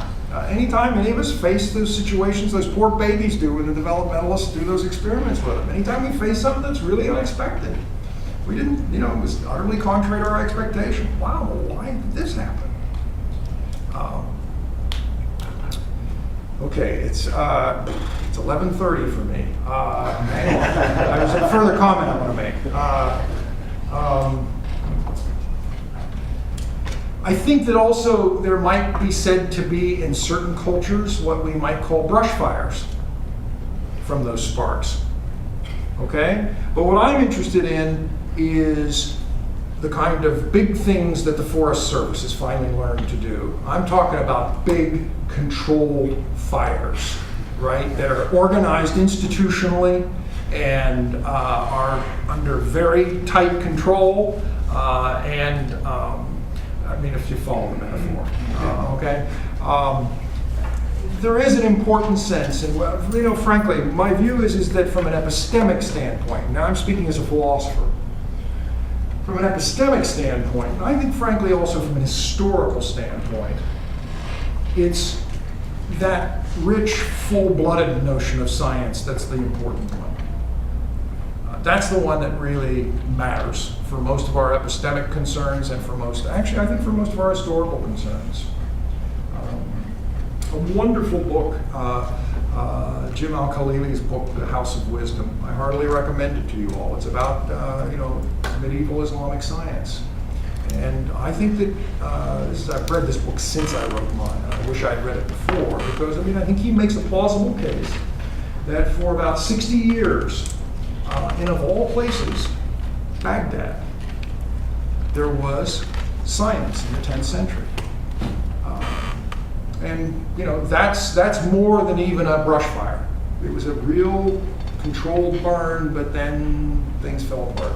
Anytime any of us face those situations, those poor babies do when the developmentalists do those experiments with them. Anytime we face something that's really unexpected, we didn't, it was utterly contrary to our expectation. Wow, why did this happen? Okay, it's 11:30 for me. Hang on. There's a further comment I want to make. I think that also there might be said to be in certain cultures what we might call brush fires from those sparks. Okay? But what I'm interested in is the kind of big things that the Forest Service has finally learned to do. I'm talking about big, controlled fires, right, that are organized institutionally and are under very tight control if you follow the metaphor, okay? There is an important sense, and frankly, my view is that from an epistemic standpoint, now I'm speaking as a philosopher, from an epistemic standpoint, and I think frankly also from an historical standpoint, it's that rich, full-blooded notion of science that's the important one. That's the one that really matters for most of our epistemic concerns and for most of our historical concerns. A wonderful book, Jim Al-Khalili's book, The House of Wisdom. I heartily recommend it to you all. It's about medieval Islamic science. And I think that, I've read this book since I wrote mine. I wish I'd read it before, because I think he makes a plausible case that for about 60 years, And of all places, Baghdad, there was science in the 10th century. And that's more than even a brush fire. It was a real controlled burn, but then things fell apart.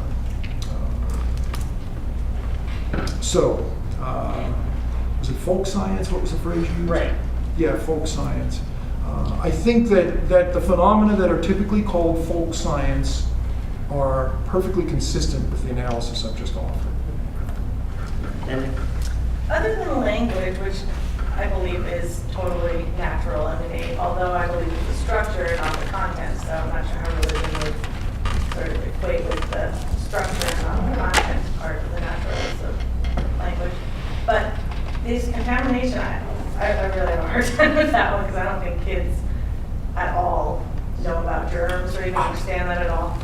Was it folk science? What was the phrase you used? Right. Yeah, folk science. I think that the phenomena that are typically called folk science are perfectly consistent with the analysis I've just offered. Other than the language, which I believe is totally natural and innate, although I believe it's the structure and not the content, so I'm not sure how religion would sort of equate with the structure and not the content part of the naturalness of language. But this contamination, I really have a hard time with that one because I don't think kids at all know about germs or even understand that at all.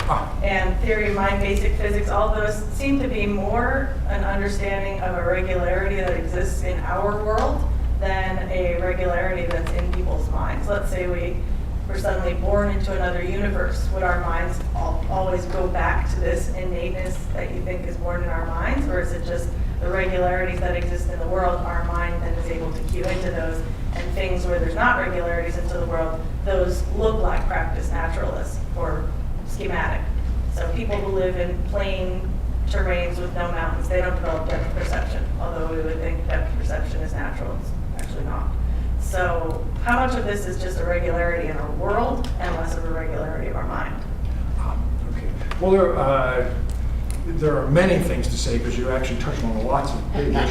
And theory of mind, basic physics, all those seem to be more an understanding of a regularity that exists in our world than a regularity that's in people's minds. Let's say we're suddenly born into another universe. Would our minds always go back to this innateness that you think is born in our minds? Or is it just the regularities that exist in the world, our mind then is able to cue into those, and things where there's not regularities into the world, those look like practice naturalists or schematic. So people who live in plain terrains with no mountains, they don't develop depth perception, although we would think depth perception is natural. It's actually not. So how much of this is just a regularity in our world and less of a regularity of our mind? Okay. Well, there are many things to say because you actually touched on lots of big issues,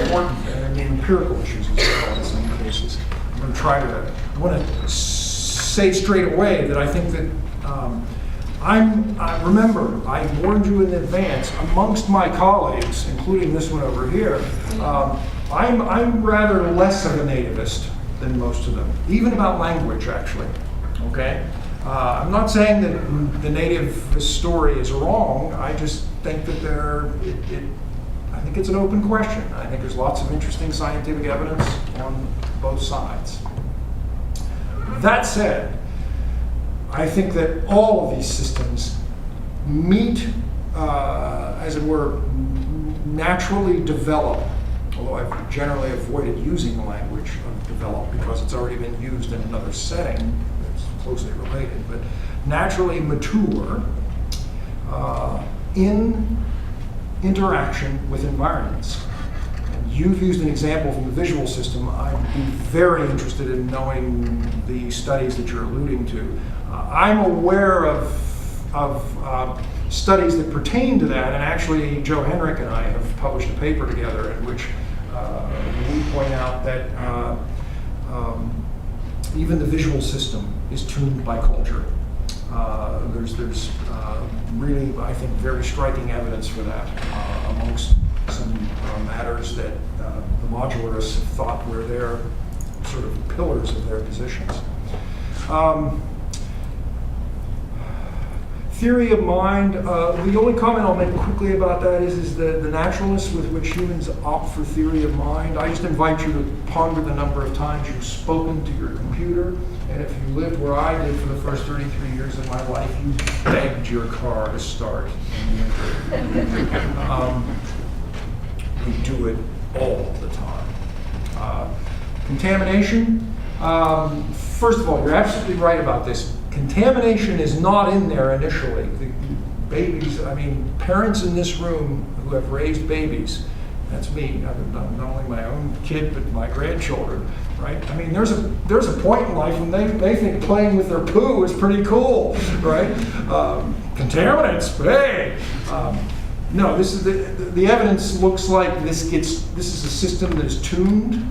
important and empirical issues as well in some cases. I want to say straight away that I think that remember, I warned you in advance, amongst my colleagues, including this one over here, I'm rather less of a nativist than most of them, even about language, actually, okay? I'm not saying that the native story is wrong. I just think that I think it's an open question. I think there's lots of interesting scientific evidence on both sides. That said, I think that all of these systems meet, as it were, naturally develop, although I've generally avoided using the language of develop because it's already been used in another setting that's closely related, but naturally mature in interaction with environments. And you've used an example from the visual system. I'd be very interested in knowing the studies that you're alluding to. I'm aware of studies that pertain to that, and actually Joe Henrik and I have published a paper together in which we point out that even the visual system is tuned by culture. There's really, I think, very striking evidence for that amongst some matters that the modularists have thought were their sort of pillars of their positions. Theory of mind, the only comment I'll make quickly about that is the naturalness with which humans opt for theory of mind. I just invite you to ponder the number of times you've spoken to your computer, and if you lived where I did for the first 33 years of my life, you begged your car to start. We do it all the time. Contamination, first of all, you're absolutely right about this. Contamination is not in there initially. The babies, parents in this room who have raised babies, that's me. I've done not only my own kid, but my grandchildren, right? There's a point in life when they think playing with their poo is pretty cool, right? Contaminants, hey! No, this is the evidence looks like this is a system that is tuned.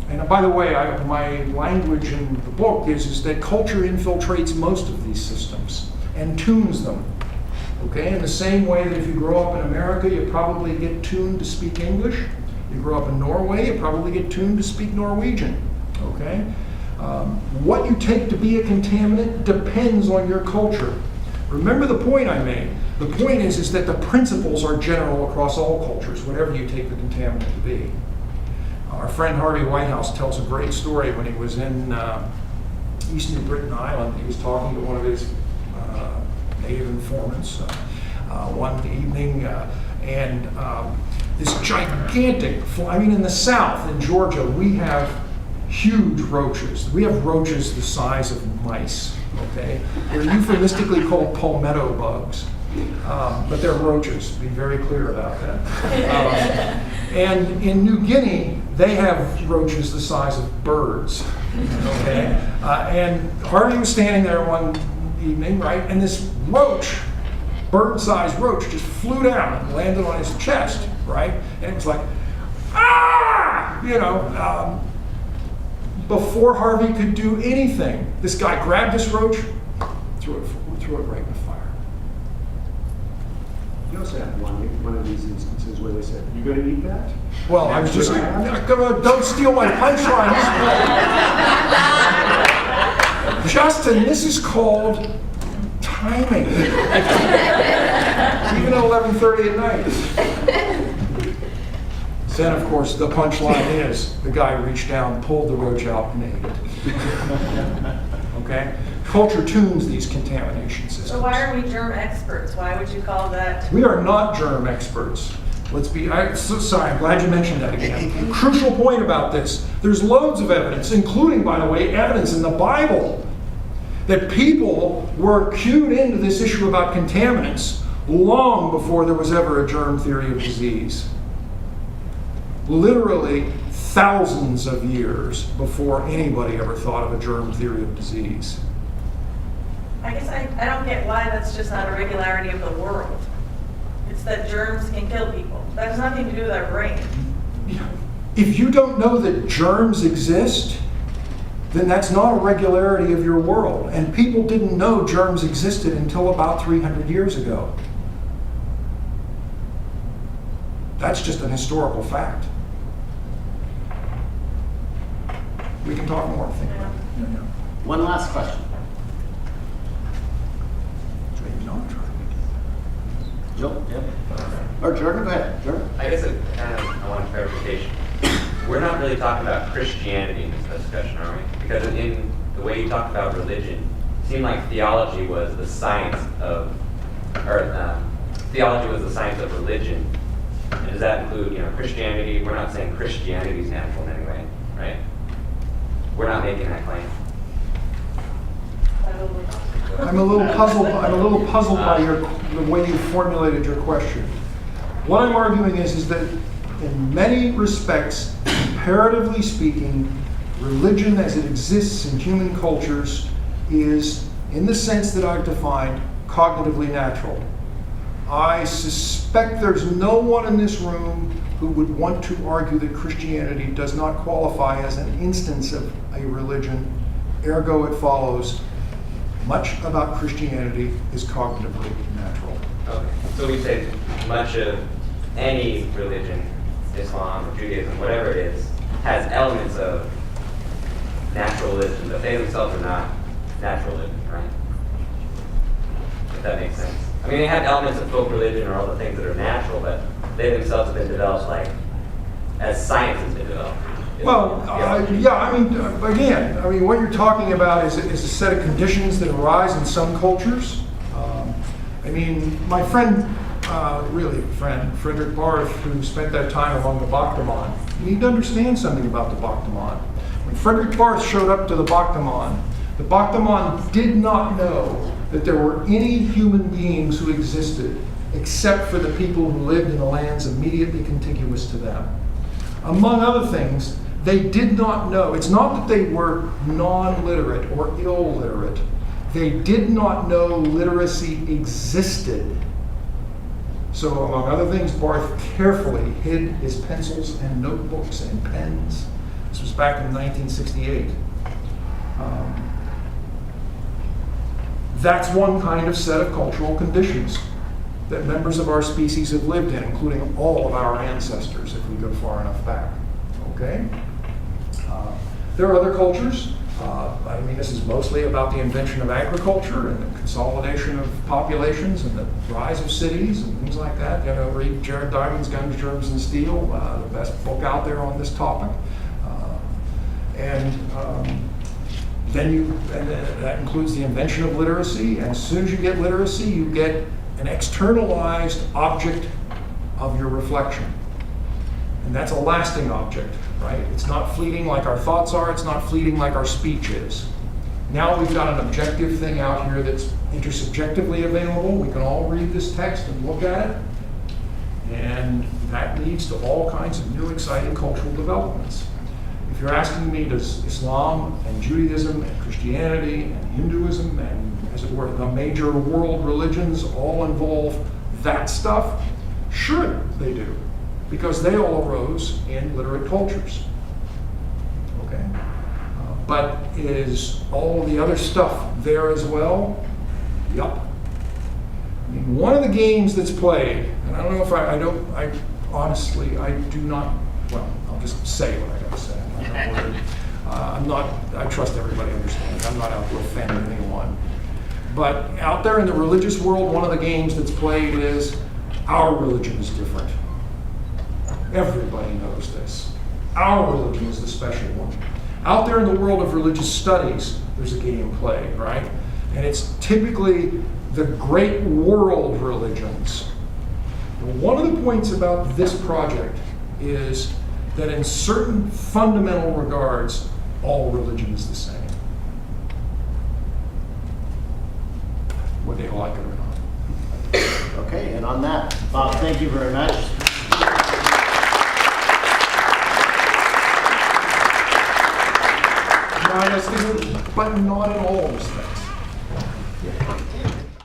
And by the way, my language in the book is that culture infiltrates most of these systems and tunes them. Okay, in the same way that if you grow up in America, you probably get tuned to speak English. You grow up in Norway, you probably get tuned to speak Norwegian. Okay, what you take to be a contaminant depends on your culture. Remember the point I made. The point is that the principles are general across all cultures, whatever you take the contaminant to be. Our friend Harvey Whitehouse tells a great story when he was in Eastern Britain Island. He was talking to one of his native informants one evening, and this gigantic, in the South, in Georgia, we have huge roaches. We have roaches the size of mice, okay? They're euphemistically called palmetto bugs, but they're roaches, be very clear about that. And in New Guinea, they have roaches the size of birds, okay? And Harvey was standing there one evening, right, and this roach, bird-sized roach, just flew down and landed on his chest, right? And it was like, ah! Before Harvey could do anything, this guy grabbed this roach, threw it right in the fire. You also had one of these instances where they said, "You going to eat that?" Well, I was just, don't steal my punchline. Justin, this is called timing. Even at 11:30 at night. Then, of course, the punchline is the guy reached down, pulled the roach out, and ate it. Okay? Culture tunes these contamination systems. So why are we germ experts? Why would you call that? We are not germ experts. Sorry, I'm glad you mentioned that again. A crucial point about this. There's loads of evidence, including, by the way, evidence in the Bible, that people were cued into this issue about contaminants long before there was ever a germ theory of disease. Literally thousands of years before anybody ever thought of a germ theory of disease. I guess I don't get why that's just not a regularity of the world. It's that germs can kill people. That has nothing to do with our brain. If you don't know that germs exist, then that's not a regularity of your world. And people didn't know germs existed until about 300 years ago. That's just an historical fact. We can talk more, I think. Yeah. One last question. Joel, yep. Or Jordan, go ahead. Jordan? I guess I want clarification. We're not really talking about Christianity in this discussion, are we? Because in the way you talked about religion, it seemed like theology was the science of, theology was the science of religion. And does that include, Christianity? We're not saying Christianity is natural in any way, right? We're not making that claim. I'm a little puzzled by the way you formulated your question. What I'm arguing is that in many respects, comparatively speaking, religion as it exists in human cultures is, in the sense that I've defined, cognitively natural. I suspect there's no one in this room who would want to argue that Christianity does not qualify as an instance of a religion, ergo it follows much about Christianity is cognitively natural. Okay. So we say much of any religion, Islam or Judaism, whatever it is, has elements of naturalism, but they themselves are not naturalism, right? If that makes sense. I mean, they have elements of folk religion or all the things that are natural, but they themselves have been developed as science has been developed. Well, what you're talking about is a set of conditions that arise in some cultures. My friend, Frederick Barrett, who spent that time along the Bachdaman, you need to understand something about the Bachdaman. When Frederick Barrett showed up to the Bachdaman did not know that there were any human beings who existed except for the people who lived in the lands immediately contiguous to them. Among other things, they did not know, it's not that they were non-literate or illiterate, they did not know literacy existed. So among other things, Barth carefully hid his pencils and notebooks and pens. This was back in 1968. That's one kind of set of cultural conditions that members of our species have lived in, including all of our ancestors, if we go far enough back. Okay? There are other cultures. This is mostly about the invention of agriculture and the consolidation of populations and the rise of cities and things like that. Read Jared Diamond's Guns, Germs, and Steel, the best book out there on this topic. that includes the invention of literacy. And as soon as you get literacy, you get an externalized object of your reflection. And that's a lasting object, right? It's not fleeting like our thoughts are. It's not fleeting like our speech is. Now we've got an objective thing out here that's intersubjectively available. We can all read this text and look at it. And that leads to all kinds of new exciting cultural developments. If you're asking me, does Islam and Judaism and Christianity and Hinduism and, as it were, the major world religions all involve that stuff? Sure, they do, because they all arose in literate cultures. Okay? But is all the other stuff there as well? Yup. I mean, one of the games that's played, and I don't know if I honestly, I do not, well, I'll just say what I gotta say. I trust everybody understands. I'm not out to offend anyone. But out there in the religious world, one of the games that's played is, our religion is different. Everybody knows this. Our religion is the special one. Out there in the world of religious studies, there's a game played, right? And it's typically the great world religions. One of the points about this project is that in certain fundamental regards, all religion is the same. Whether they like it or not. Okay, and on that, Bob, thank you very much. But not in all respects.